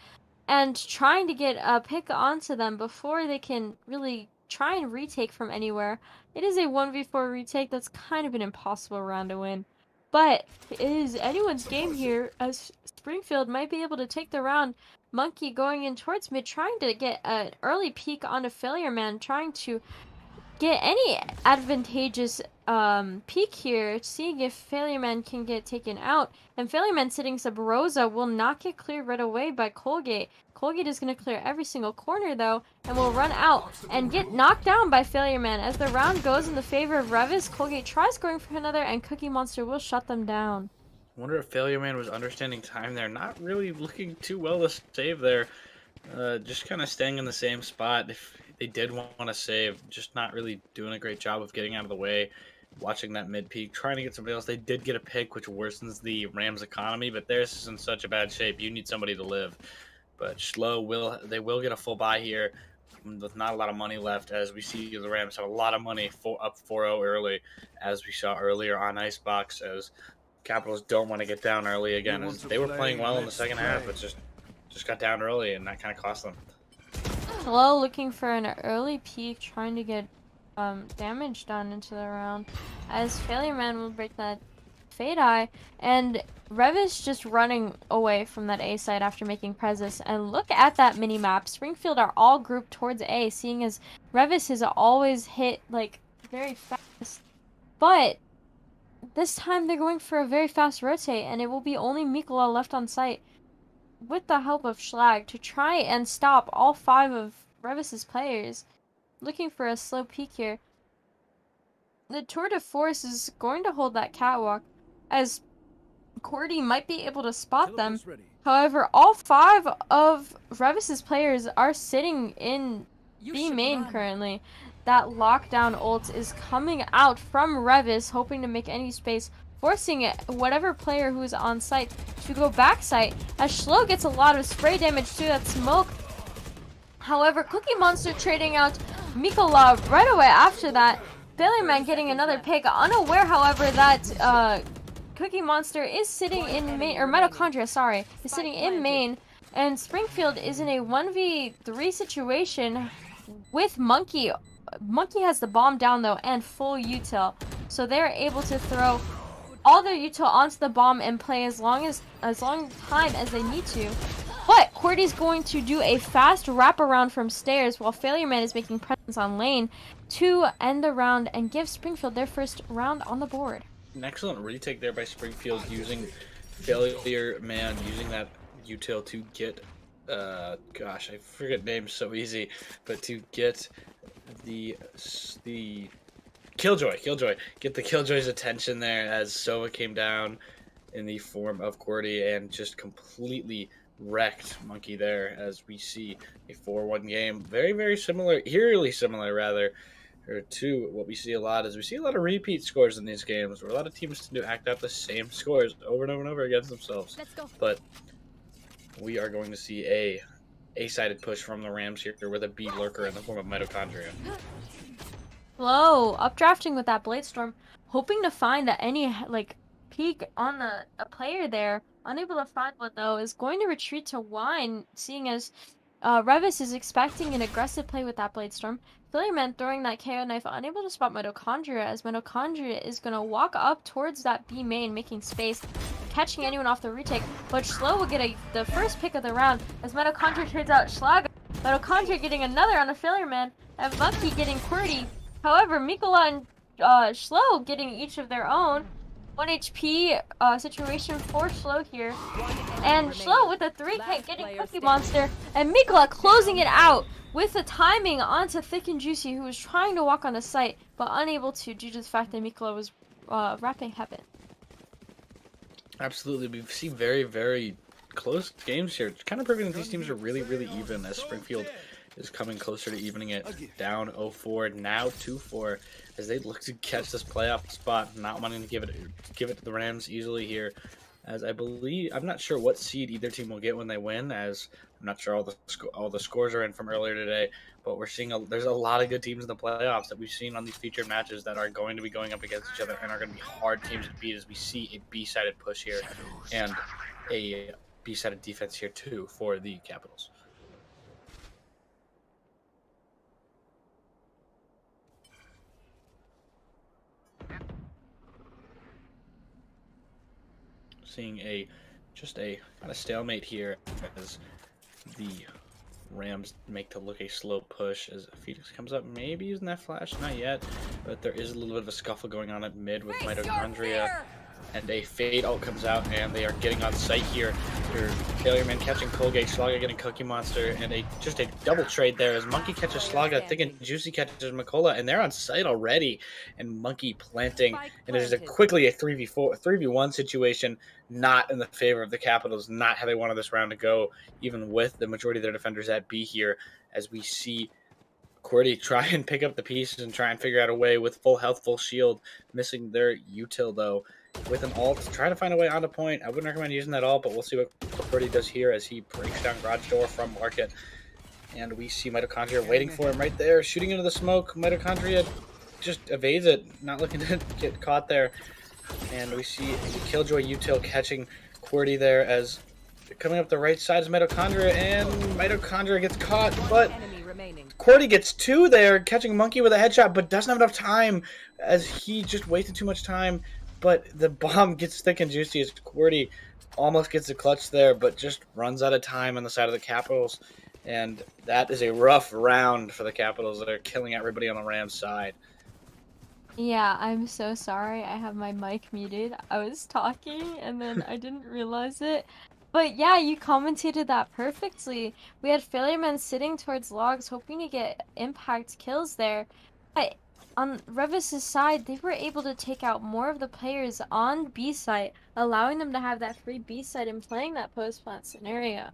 and trying to get a pick onto them before they can really try and retake from anywhere. It is a 1v4 retake that's kind of an impossible round to win. But it is anyone's game here as Springfield might be able to take the round. Monkey going in towards mid, trying to get an early peek onto Failure Man, trying to get any advantageous peek here, seeing if Failure Man can get taken out. And Failure Man sitting sub Rosa will not get cleared right away by Colgate. Colgate is going to clear every single corner though, and will run out and get knocked down by Failure Man. As the round goes in the favor of Revis, Colgate tries going for another, and Cookie Monster will shut them down. I wonder if Failure Man was understanding time there. Not really looking too well to save there. Just kind of staying in the same spot. If they did want to save, just not really doing a great job of getting out of the way. Watching that mid peak, trying to get somebody else. They did get a pick, which worsens the Rams' economy, but theirs is in such a bad shape. You need somebody to live. But Schlo will get a full buy here with not a lot of money left, as we see the Rams have a lot of money up 4-0 early, as we saw earlier on Icebox, as Capitals don't want to get down early again. As they were playing well in the second half, but just got down early, and that kind of cost them. Hello, looking for an early peek, trying to get damage done into the round, as Failure Man will break that Fade Eye, and Revis just running away from that A side after making Prezis. And look at that mini map. Springfield are all grouped towards A, seeing as Revis has always hit like very fast. But this time they're going for a very fast rotate, and it will be only Mikola left on site with the help of Schlag to try and stop all 5 of Revis's players. Looking for a slow peek here. The Tour de Force is going to hold that catwalk, as Cordy might be able to spot them. However, all 5 of Revis's players are sitting in B main currently. That lockdown ult is coming out from Revis, hoping to make any space, forcing whatever player who is on site to go backside, as Schlo gets a lot of spray damage through that smoke. However, Cookie Monster trading out Mikola right away after that, Failure Man getting another pick, unaware, however, that Cookie Monster is sitting in main, or Mitochondria, sorry, is sitting in main, and Springfield is in a 1v3 situation with Monkey. Monkey has the bomb down though, and full util, so they're able to throw all their util onto the bomb and play as long time as they need to. But Cordy's going to do a fast wraparound from stairs while Failure Man is making presence on lane to end the round and give Springfield their first round on the board. An excellent retake there by Springfield, using Failure Man, using that util to get, gosh, I forget names so easy, but to get the Killjoy, get the Killjoy's attention there as Sova came down in the form of Cordy and just completely wrecked Monkey there, as we see a 4-1 game. Very, very similar, eerily similar rather, to what we see a lot is we see a lot of repeat scores in these games where a lot of teams tend to act out the same scores over and over and over against themselves. But we are going to see a sided push from the Rams here with a B lurker in the form of Mitochondria. Low updrafting with that Blade Storm, hoping to find that any like peek on a player there. Unable to find one though, is going to retreat to Wine, seeing as Reavis is expecting an aggressive play with that Blade Storm. Failure Man throwing that KO knife, unable to spot Mitochondria, as Mitochondria is going to walk up towards that B main, making space, catching anyone off the retake. But Schlo will get the first pick of the round as Mitochondria trades out Schlager. Mitochondria getting another on a Failure Man, and Monkey getting QWERTY. However, Mikola and Schlo getting each of their own. 1 HP situation for Schlo here. And Schlo with a 3K getting Cookie Monster. And Mikola closing it out with the timing onto Thick and Juicy, who was trying to walk on the site, but unable to due to the fact that Mikola was wrapping Heaven. Absolutely. We see very, very close games here. It's kind of proving that these teams are really, really even, as Springfield is coming closer to evening it. Down 0-4, now 2-4, as they look to catch this playoff spot, not wanting to give it to the Rams easily here. As I believe, I'm not sure what seed either team will get when they win, as I'm not sure all the scores are in from earlier today. But we're seeing there's a lot of good teams in the playoffs that we've seen on these featured matches that are going to be going up against each other and are going to be hard teams to beat, as we see a B-sided push here and a B-sided defense here too for the Capitals. Seeing just a kind of stalemate here as the Rams make to look a slow push as Phoenix comes up, maybe using that flash, not yet, but there is a little bit of a scuffle going on at mid with Mitochondria, and a fade ult comes out, and they are getting on site here. Failure Man catching Colgate, Schlaga getting Cookie Monster, and just a double trade there as Monkey catches Schlaga, Thick and Juicy catches Mikola, and they're on site already, and Monkey planting, and it is quickly a 3v1 situation, not in the favor of the Capitals, not how they wanted this round to go, even with the majority of their defenders at B here, as we see QWERTY try and pick up the pieces and try and figure out a way with full health, full shield, missing their util though. With an ult, trying to find a way onto point. I wouldn't recommend using that ult, but we'll see what QWERTY does here as he breaks down garage door from Market. And we see Mitochondria waiting for him right there, shooting into the smoke. Mitochondria just evades it, not looking to get caught there. And we see the Killjoy util catching QWERTY there as coming up the right side is Mitochondria, and Mitochondria gets caught, but QWERTY gets 2 there, catching Monkey with a headshot, but doesn't have enough time as he just wasted too much time. But the bomb gets Thick and Juicy as QWERTY almost gets the clutch there, but just runs out of time on the side of the Capitals. And that is a rough round for the Capitals that are killing everybody on the Rams side. Yeah, I'm so sorry. I have my mic muted. I was talking and then I didn't realize it. But yeah, you commentated that perfectly. We had Failure Man sitting towards logs, hoping to get impact kills there. But on Reavis' side, they were able to take out more of the players on B site, allowing them to have that free B site and playing that post-plant scenario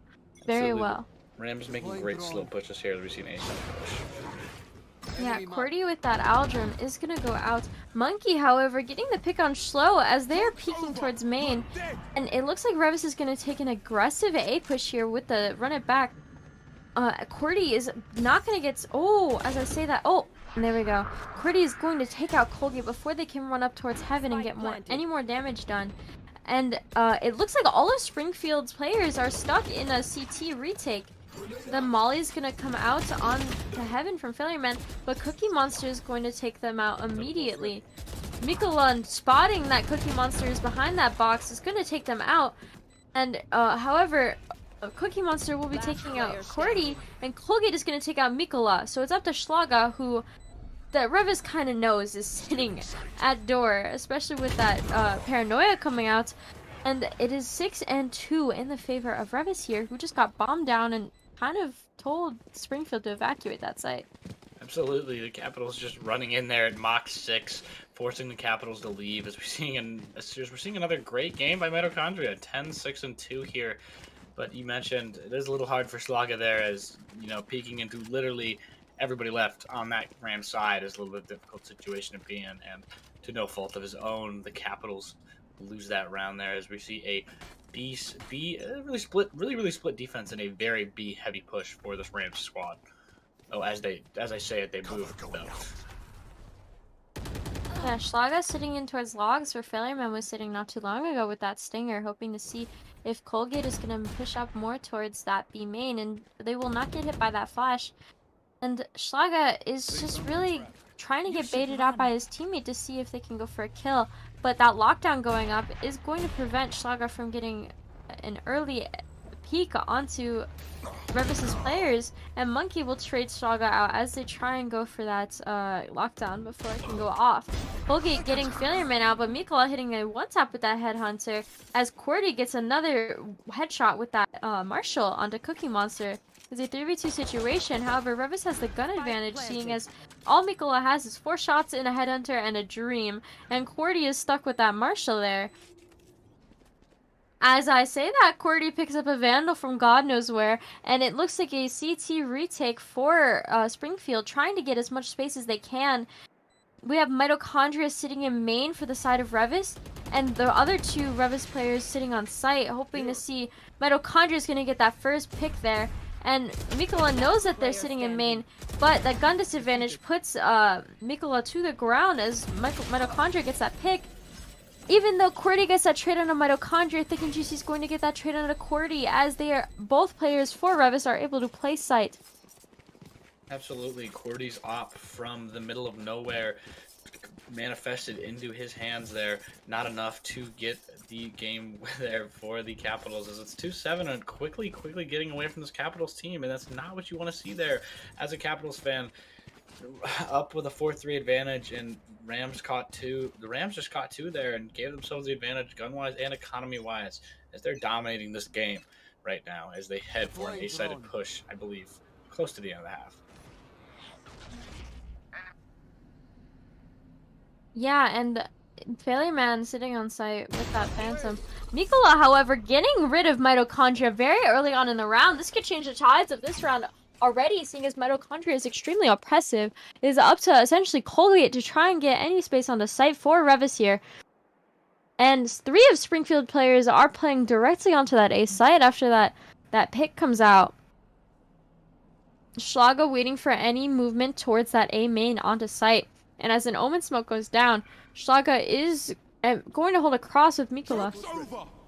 very well. Rams making great slow pushes here as we've seen A-side push. Yeah, QWERTY with that Aldrin is going to go out. Monkey, however, getting the pick on Schlo as they are peeking towards main. And it looks like Reavis is going to take an aggressive A push here with the run it back. QWERTY is not going to get... Oh, as I say that... Oh, And there we go. Qwerty is going to take out Colgate before they can run up towards Heaven and get any more damage done. And it looks like all of Springfield's players are stuck in a CT retake. The Molly's gonna come out on to Heaven from Failure Man, but Cookie Monster is going to take them out immediately. Mikola, spotting that Cookie Monster is behind that box, is gonna take them out. And however, Cookie Monster will be taking out Qwerty, and Colgate is gonna take out Mikola. So it's up to Schlaga, who that Reavis kind of knows is sitting at door, especially with that paranoia coming out. And it is 6-2 in the favor of Reavis here, who just got bombed down and kind of told Springfield to evacuate that site. Absolutely, the Capitals just running in there at Mach 6, forcing the Capitals to leave. As we're seeing another great game by Mitochondria, 10-6-2 here. But you mentioned it is a little hard for Schlaga there, as peeking into literally everybody left on that Ram side is a little bit difficult situation to be in, and to no fault of his own, the Capitals lose that round there as we see a really split defense and a very B heavy push for this Rams squad. Oh, as I say it, they move though. Yeah, Schlaga sitting in towards logs where Failure Man was sitting not too long ago with that stinger, hoping to see if Colgate is going to push up more towards that B main, and they will not get hit by that flash. And Schlaga is just really trying to get baited out by his teammate to see if they can go for a kill. But that lockdown going up is going to prevent Schlaga from getting an early peek onto Reavis' players. And Monkey will trade Schlaga out as they try and go for that lockdown before it can go off. Colgate getting Failure Man out, but Mikola hitting a one-tap with that Headhunter as Qwerty gets another headshot with that Marshall onto Cookie Monster. It's a 3v2 situation. However, Reavis has the gun advantage, seeing as all Mikola has is 4 shots in a Headhunter and a Dream, and Qwerty is stuck with that Marshall there. As I say that, Qwerty picks up a Vandal from God knows where, and it looks like a CT retake for Springfield, trying to get as much space as they can. We have Mitochondria sitting in main for the side of Reavis, and the other 2 Reavis players sitting on site, hoping to see Mitochondria is going to get that first pick there. And Mikola knows that they're sitting in main, but that gun disadvantage puts Mikola to the ground as Mitochondria gets that pick. Even though Qwerty gets that trade on a Mitochondria, Thick and Juicy is going to get that trade on a Qwerty, as they are both players for Reavis are able to play site. Absolutely, Qwerty's op from the middle of nowhere manifested into his hands there. Not enough to get the game there for the Capitals, as it's 2-7 and quickly getting away from this Capitals team, and that's not what you want to see there as a Capitals fan. Up with a 4-3 advantage, and Rams caught 2. The Rams just caught 2 there and gave themselves the advantage gun-wise and economy-wise, as they're dominating this game right now as they head for an A-sided push, I believe, close to the end of the half. Yeah, and Failure Man sitting on site with that Phantom. Mikola, however, getting rid of Mitochondria very early on in the round. This could change the tides of this round already, seeing as Mitochondria is extremely oppressive. It is up to essentially Colgate to try and get any space on the site for Reavis here. And 3 of Springfield players are playing directly onto that A site after that pick comes out. Schlaga waiting for any movement towards that A main onto site. And as an Omen smoke goes down, Schlaga is going to hold a cross with Mikola.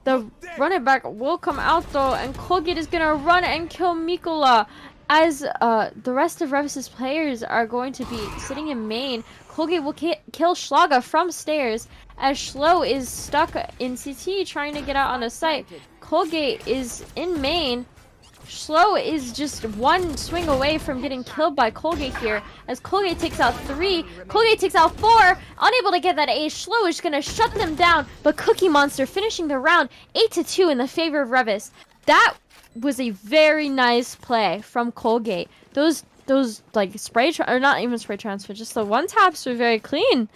The running back will come out though, and Colgate is going to run and kill Mikola. As the rest of Reavis' players are going to be sitting in main, Colgate will kill Schlaga from stairs, as Schlo is stuck in CT trying to get out on a site. Colgate is in main. Schlo is just one swing away from getting killed by Colgate here, as Colgate takes out 3, Colgate takes out 4, unable to get that A. Schlo is going to shut them down, but Cookie Monster finishing the round 8-2 in the favor of Reavis. That was a very nice play from Colgate. Those like or not even spray transfer, just the one taps were very clean.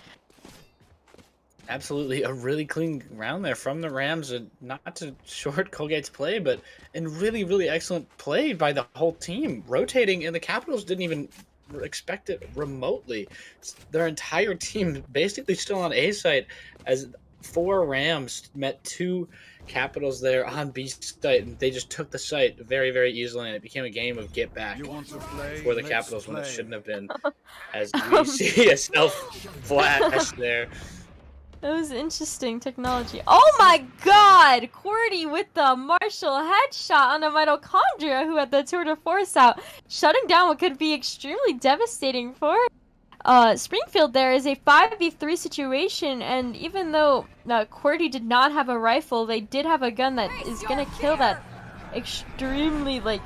Absolutely, a really clean round there from the Rams, and not to short Colgate's play, but and really excellent play by the whole team, rotating, and the Capitals didn't even expect it remotely. Their entire team basically still on A site, as 4 Rams met 2 Capitals there on B site, and they just took the site very, very easily, and it became a game of get back for the Capitals when it shouldn't have been, as we Um, see a self flash there. That was interesting technology. Oh my god! Cordy with the Marshall headshot on a mitochondria who had the tour de force out, shutting down what could be extremely devastating for Springfield. There is a 5v3 situation, and even though Cordy did not have a rifle, they did have a gun that is gonna kill that extremely, like,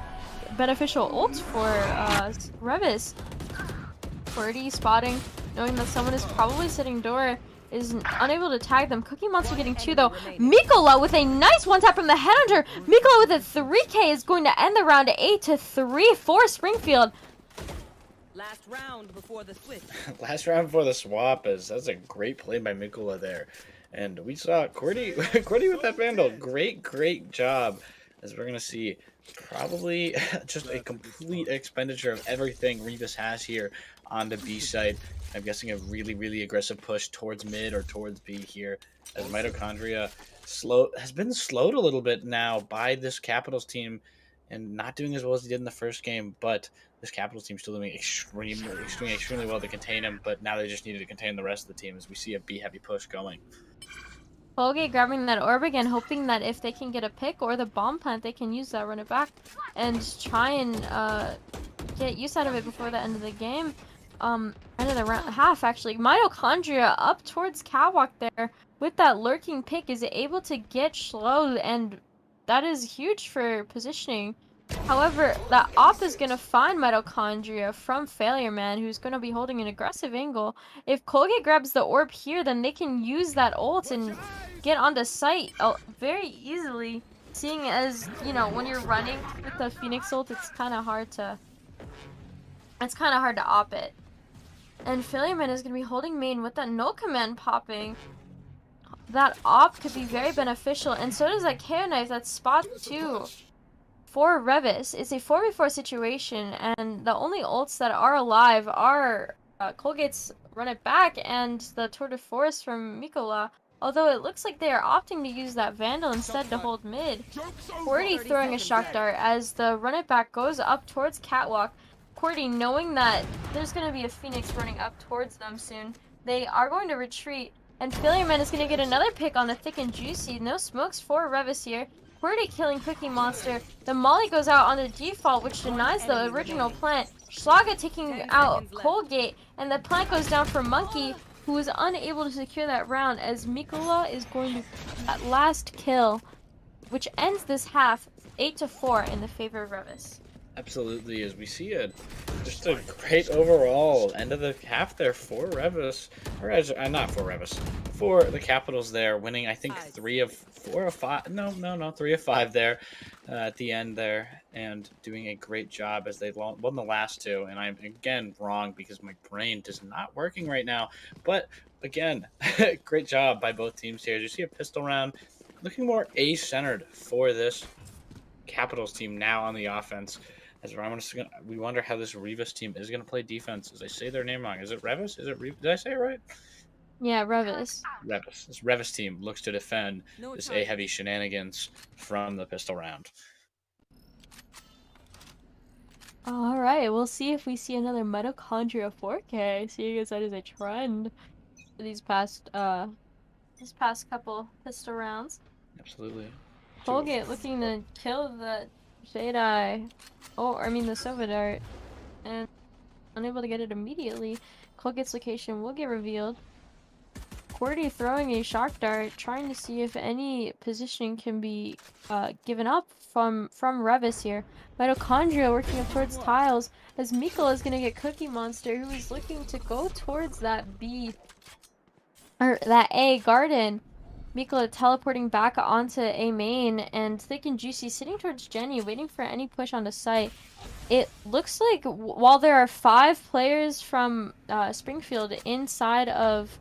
beneficial ult for Reavis. Cordy spotting, knowing that someone is probably sitting door, is unable to tag them. Cookie Monster getting 2 though. Mikola with a nice one tap from the headhunter. Mikola with a 3K is going to end the round 8-3 for Springfield. Last round before the switch. Last round before the swap that's a great play by Mikola there. And we saw Cordy with that Vandal. Great job. As we're going to see probably just a complete expenditure of everything Reavis has here on the B side. I'm guessing a really aggressive push towards mid or towards B here, as Mitochondria has been slowed a little bit now by this Capitals team and not doing as well as he did in the first game, but this Capitals team still doing extremely well to contain him, but now they just needed to contain the rest of the team as we see a B heavy push going. Colgate grabbing that orb again, hoping that if they can get a pick or the bomb plant, they can use that, run it back, and try and get use out of it before the end of the game. End of the half, actually. Mitochondria up towards Catwalk there with that lurking pick is able to get slowed, and that is huge for positioning. However, that op is going to find Mitochondria from Failure Man, who's going to be holding an aggressive angle. If Colgate grabs the orb here, then they can use that ult and get onto site very easily. Seeing as, you know, when you're running with the Phoenix ult, it's kind of hard to op it. And Failure Man is going to be holding main with that no command popping. That op could be very beneficial, and so does that KO knife. That's spot 2 for Reavis. It's a 4v4 situation, and the only ults that are alive are Colgate's run it back and the tour de force from Mikola. Although it looks like they are opting to use that Vandal instead to hold mid. Cordy throwing a shock dart as the run it back goes up towards Catwalk. Cordy, knowing that there's going to be a Phoenix running up towards them soon, they are going to retreat. And Failure Man is going to get another pick on the thick and juicy. No smokes for Reavis here. Cordy killing Cookie Monster. The Molly goes out on the default, which denies the original plant. Schlaga taking out Colgate, and the plant goes down for Monkey, who is unable to secure that round, as Mikola is going to that last kill, which ends this half 8-4 in the favor of Reavis. Absolutely, as we see just a great overall end of the half there for Reavis, or not for Reavis, for the Capitals there, winning I think 3 of 5 there at the end there, and doing a great job as they won the last 2. And I'm again wrong because my brain is not working right now, but again, great job by both teams here. As you see a pistol round, looking more A-centered for this Capitals team now on the offense. As we wonder how this Reavis team is going to play defense. As I say their name wrong, is it Reavis? Did I say it right? Yeah, Reavis. Reavis. This Reavis team looks to defend this A-heavy shenanigans from the pistol round. Alright, we'll see if we see another Mitochondria 4K, seeing as that is a trend for these past couple pistol rounds. Absolutely. Colgate looking to kill the Jedi, the Sova Dart, and unable to get it immediately. Colgate's location will get revealed. Cordy throwing a shock dart, trying to see if any positioning can be given up from Reavis here. Mitochondria working up towards tiles, as Mikola is going to get Cookie Monster, who is looking to go towards that B, or that A garden. Mikola teleporting back onto A main, and Thick and Juicy sitting towards Jenny, waiting for any push onto site. It looks like while there are 5 players from Springfield inside of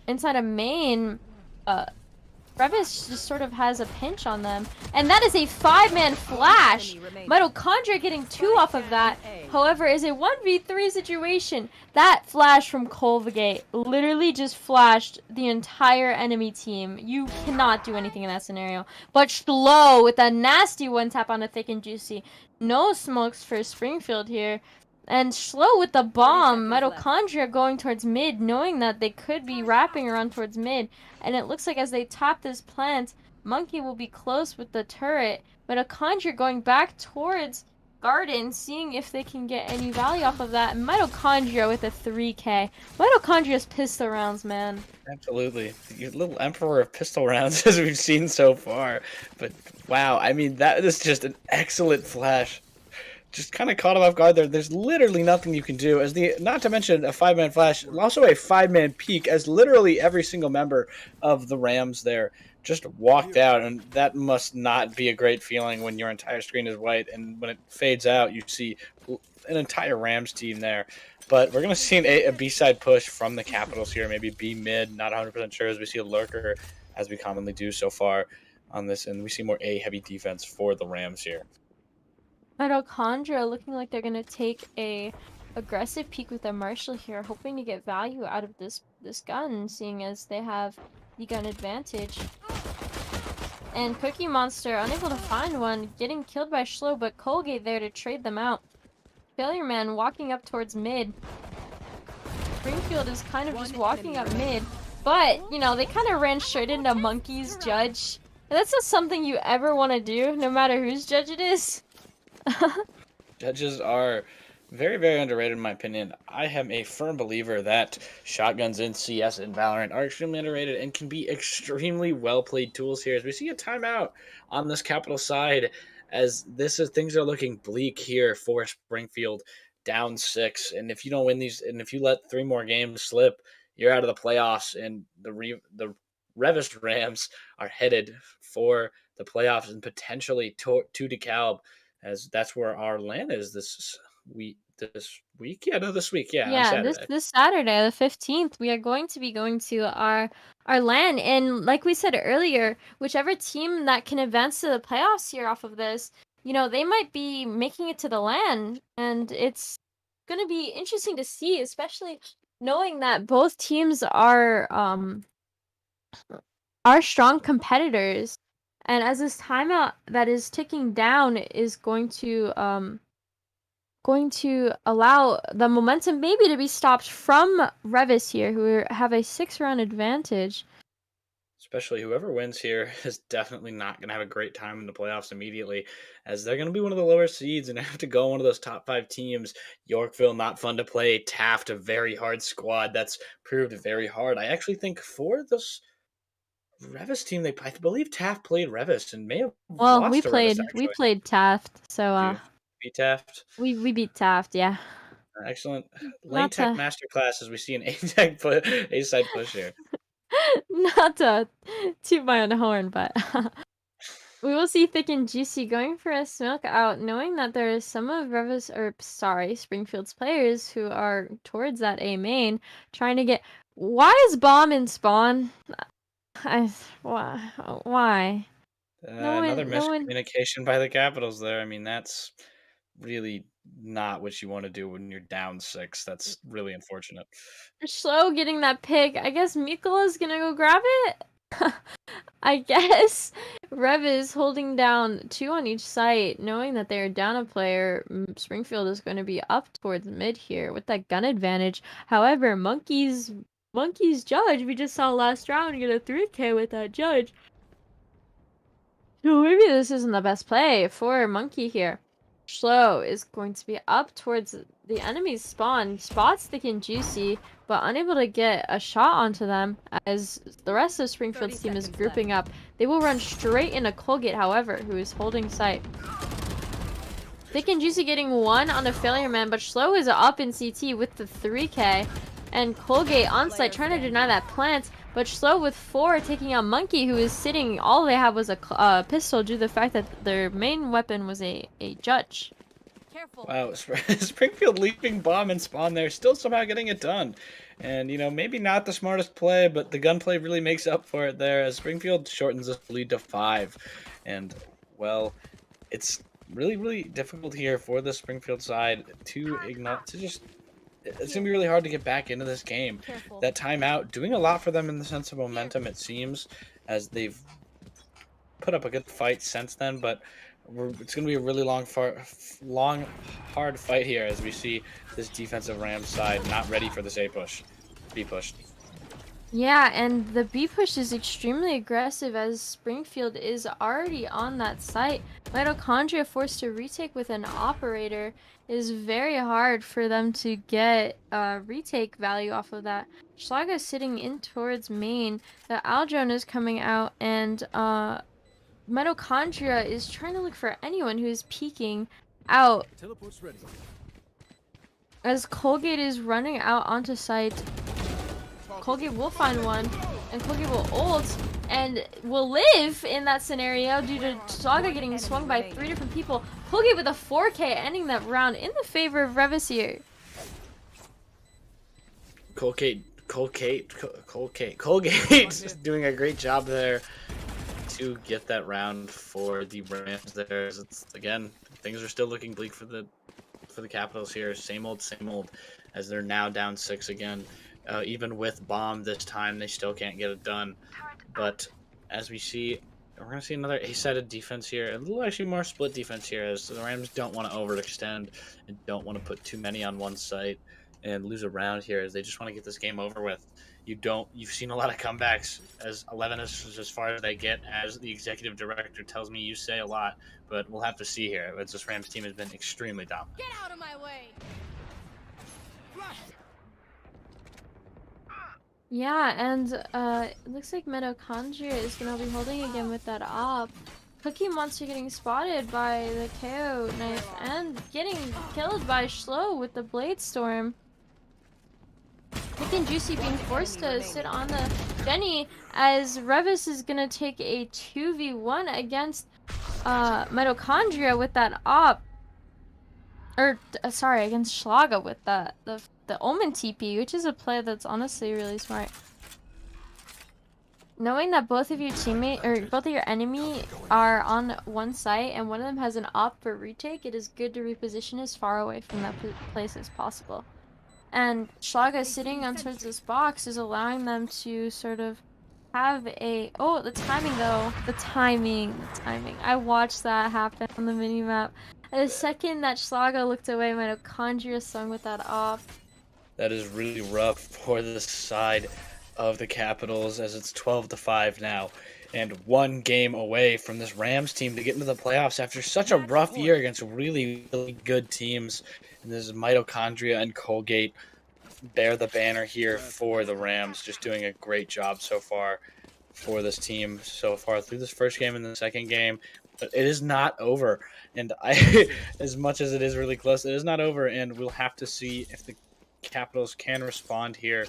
main, Reavis just sort of has a pinch on them. And that is a 5-man flash! Mitochondria getting 2 off of that. However, is a 1v3 situation. That flash from Colvagate literally just flashed the entire enemy team. You cannot do anything in that scenario. But Slow with a nasty 1-tap on a Thick and Juicy. No smokes for Springfield here. And Slow with the bomb. Mitochondria going towards mid, knowing that they could be wrapping around towards mid. And it looks like as they top this plant, Monkey will be close with the turret. Mitochondria going back towards Garden, seeing if they can get any value off of that. And Mitochondria with a 3k. Mitochondria's pistol rounds, man. Absolutely. Your little emperor of pistol rounds, as we've seen so far. But wow, I mean, that is just an excellent flash. Just kind of caught him off guard there. There's literally nothing you can do. Not to mention a 5-man flash, also a 5-man peek, as literally every single member of the Rams there just walked out, and that must not be a great feeling when your entire screen is white, and when it fades out, you see an entire Rams team there. But we're going to see a B-side push from the Capitals here, maybe B mid, not 100% sure, as we see a lurker, as we commonly do so far on this, and we see more A-heavy defense for the Rams here. Mitochondria looking like they're gonna take a aggressive peek with a Marshall here, hoping to get value out of this gun, seeing as they have the gun advantage. And Cookie Monster unable to find one, getting killed by Slow, but Colgate there to trade them out. Failure Man walking up towards mid. Springfield is kind of just walking up mid, but you know, they kind of ran straight into Monkey's judge. And that's not something you ever want to do, no matter whose judge it is. Judges are very, very underrated in my opinion. I am a firm believer that shotguns in CS and Valorant are extremely underrated and can be extremely well-played tools here. As we see a timeout on this Capital side, as things are looking bleak here for Springfield, down 6. And if you don't win these, and if you let 3 more games slip, you're out of the playoffs. And the Reavis Rams are headed for the playoffs and potentially to DeKalb, as that's where our LAN is this week. This week, Yeah, this Saturday, the 15th, we are going to be going to our LAN, and like we said earlier, whichever team that can advance to the playoffs here off of this, you know, they might be making it to the LAN, and it's going to be interesting to see, especially knowing that both teams are strong competitors. And as this timeout that is ticking down is going to allow the momentum maybe to be stopped from Reavis here, who have a 6-round advantage. Especially whoever wins here is definitely not going to have a great time in the playoffs immediately, as they're going to be one of the lower seeds and have to go one of those top 5 teams. Yorkville, not fun to play. Taft, a very hard squad that's proved very hard. I actually think for this Reavis team, I believe Taft played Reavis and may have lost we to played Reavis, we played Taft, so beat Taft. We beat Taft, yeah. Excellent. Lane Tech Masterclass, as we see an A-side push here. Not to toot my own horn, but we will see Thick and Juicy going for a smoke out, knowing that there is some of Springfield's players who are towards that A main, trying to get. Why is bomb in spawn? Why? Another miscommunication by the Capitals there. I mean, that's really not what you want to do when you're down 6. That's really unfortunate. Slow getting that pick. I guess Mikola's gonna go grab it. I guess Reavis holding down 2 on each site, knowing that they're down a player. Springfield is going to be up towards mid here with that gun advantage. However, Monkey's judge, we just saw last round get a 3k with that judge. So maybe this isn't the best play for Monkey here. Slow is going to be up towards the enemy's spawn, spots Thick and Juicy, but unable to get a shot onto them as the rest of Springfield's team is grouping up. They will run straight into Colgate, however, who is holding site. Thick and Juicy getting 1 on a failure man, but Slow is up in CT with the 3k. And Colgate on site trying to deny that plant, but Slow with 4 taking out Monkey, who is sitting. All they have was a pistol due to the fact that their main weapon was a judge. Careful. Wow, Springfield leaping bomb and spawn there, still somehow getting it done. And, you know, maybe not the smartest play, but the gunplay really makes up for it there as Springfield shortens the lead to 5. And, well, it's really, really difficult here for the Springfield side to ignore, to just, it's going to be really hard to get back into this game. Careful. That timeout doing a lot for them in the sense of momentum, it seems, as they've put up a good fight since then, but it's going to be a really long, hard fight here as we see this defensive Rams side not ready for this A push, B push. Yeah, and the B push is extremely aggressive as Springfield is already on that site. Mitochondria forced to retake with an operator is very hard for them to get retake value off of that. Schlaga sitting in towards main. The Aldrone is coming out, and Mitochondria is trying to look for anyone who is peeking out. Teleport's ready. As Colgate is running out onto site, Colgate will find one, and Colgate will ult, and will live in that scenario due to Saga getting swung by 3 different people. Colgate with a 4K ending that round in the favor of Reavis here. Colgate just doing a great job there to get that round for the Rams there. It's, again, things are still looking bleak for the Capitals here. Same old, as they're now down 6 again. Even with bomb this time, they still can't get it done. But as we see, we're going to see another A-sided defense here. A little actually more split defense here as the Rams don't want to overextend and don't want to put too many on one site and lose a round here as they just want to get this game over with. You've seen a lot of comebacks, as 11 is as far as they get, as the executive director tells me you say a lot, but we'll have to see here, as this Rams team has been extremely dominant. Get out of my way. Yeah, and it looks like Mitochondria is going to be holding again with that op. Cookie Monster getting spotted by the KO knife and getting killed by Schlo with the Blade Storm. Thick and Juicy being forced to sit on the Jenny as Reavis is going to take a 2v1 against Mitochondria with that op. Or, sorry, against Schlaga with the Omen TP, which is a play that's honestly really smart. Knowing that both of your teammate or both of your enemy are on one site and one of them has an op for retake, it is good to reposition as far away from that place as possible. And Schlaga sitting on towards this box is allowing them to sort of have a... Oh, the timing though. The timing. I watched that happen on the minimap. The second that Schlaga looked away, Mitochondria swung with that off. That is really rough for the side of the Capitals as it's 12-5 now. And 1 game away from this Rams team to get into the playoffs after such a rough year against really, really good teams. And this is Mitochondria and Colgate bear the banner here for the Rams. Just doing a great job so far for this team so far through this first game and the second game. But it is not over. And as much as it is really close, it is not over. And we'll have to see if the Capitals can respond here.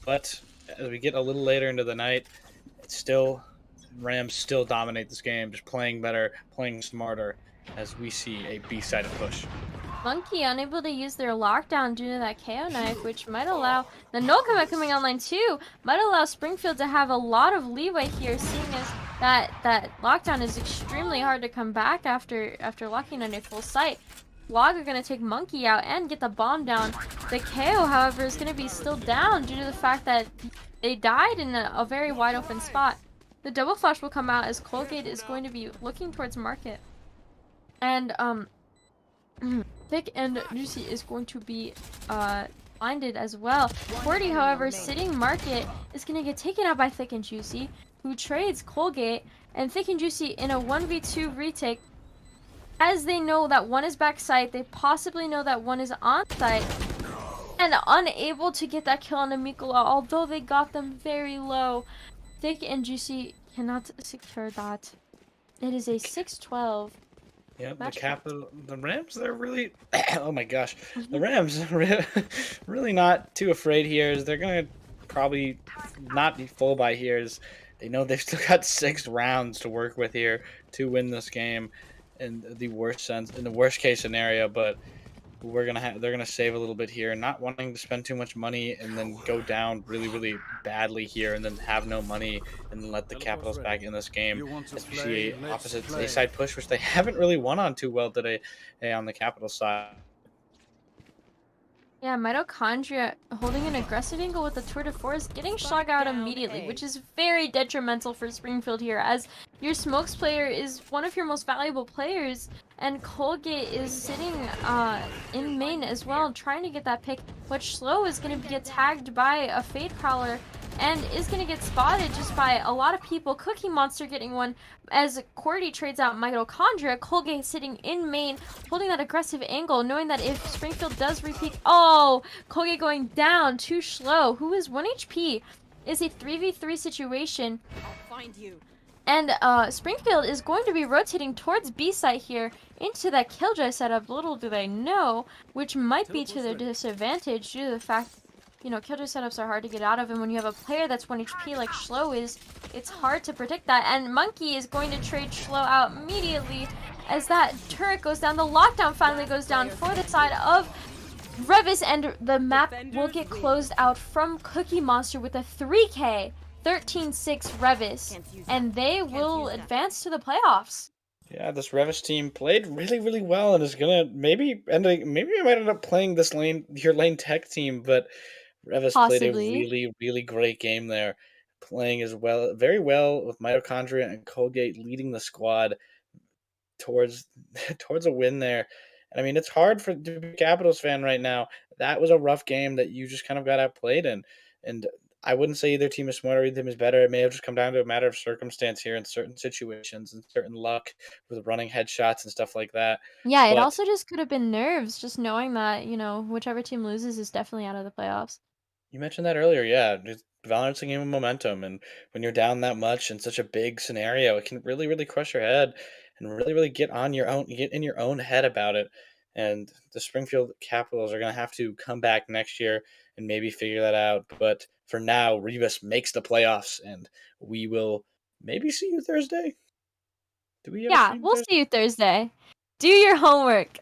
But as we get a little later into the night, it's still... Rams still dominate this game, just playing better, playing smarter, as we see a B-sided push. Monkey unable to use their lockdown due to that KO knife, which might allow the no commit coming online too, might allow Springfield to have a lot of leeway here, seeing as that lockdown is extremely hard to come back after locking on a full site. Log are going to take Monkey out and get the bomb down. The KO, however, is going to be still down due to the fact that they died in a very wide open spot. The double flash will come out as Colgate is going to be looking towards market. And, Thick and Juicy is going to be, blinded as well. 40, however, sitting market is going to get taken out by Thick and Juicy, who trades Colgate, and Thick and Juicy in a 1v2 retake. As they know that one is backside, they possibly know that one is on site, and unable to get that kill on Amikola, although they got them very low. Thick and Juicy cannot secure that. It is a 6-12. Yeah, the Rams, they're really, oh my gosh, the Rams are really not too afraid here. As they're going to probably not be full by here. As they know they've still got 6 rounds to work with here to win this game. in the worst sense, in the worst case scenario, but they're gonna save a little bit here, not wanting to spend too much money and then go down really, really badly here and then have no money and then let the Capitals back in this game as we see a opposite a side push, which they haven't really won on too well today on the Capitals side. Yeah, mitochondria holding an aggressive angle with the tour de force, getting shot out immediately, which is very detrimental for Springfield here, as your smokes player is one of your most valuable players, and Colgate is sitting in main as well, trying to get that pick, but Schlo is going to get tagged by a Fade Prowler, and is going to get spotted just by a lot of people. Cookie Monster getting one as Cordy trades out Mitochondria. Colgate sitting in main, holding that aggressive angle, knowing that if Springfield does repeat, oh, Colgate going down to Schlo, who is 1 HP, is a 3v3 situation. I'll find you. And Springfield is going to be rotating towards B site here into that Killjoy setup, little do they know, which might be to their disadvantage due to the fact, you know, Killjoy setups are hard to get out of, and when you have a player that's 1 HP like Schlo is, it's hard to predict that. And Monkey is going to trade Schlo out immediately as that turret goes down. The lockdown finally goes down for the side of Reavis, and the map will get closed out from Cookie Monster with a 3K 13-6 Reavis, and they will advance to the playoffs. Yeah, this Revis team played really, really well and is gonna maybe I might end up playing this your lane tech team, but Revis played a Possibly. really, really great game there, playing as well, very well with Mitochondria and Colgate leading the squad towards towards a win there. And I mean, it's hard to be a Capitals fan right now. That was a rough game that you just kind of got outplayed in, and I wouldn't say either team is smarter, either team is better. It may have just come down to a matter of circumstance here in certain situations and certain luck with running headshots and stuff like that. Yeah, it But also just could have been nerves, just knowing that, you know, whichever team loses is definitely out of the playoffs. you mentioned that earlier, yeah. Valorant's a game of momentum, and when you're down that much in such a big scenario, it can really, really crush your head, and really, really get in your own head about it. And the Springfield Capitals are going to have to come back next year and maybe figure that out. But for now, Reavis makes the playoffs, and we will maybe see you Thursday. Do we have a Yeah, stream we'll Thursday? see you Thursday. Do your homework.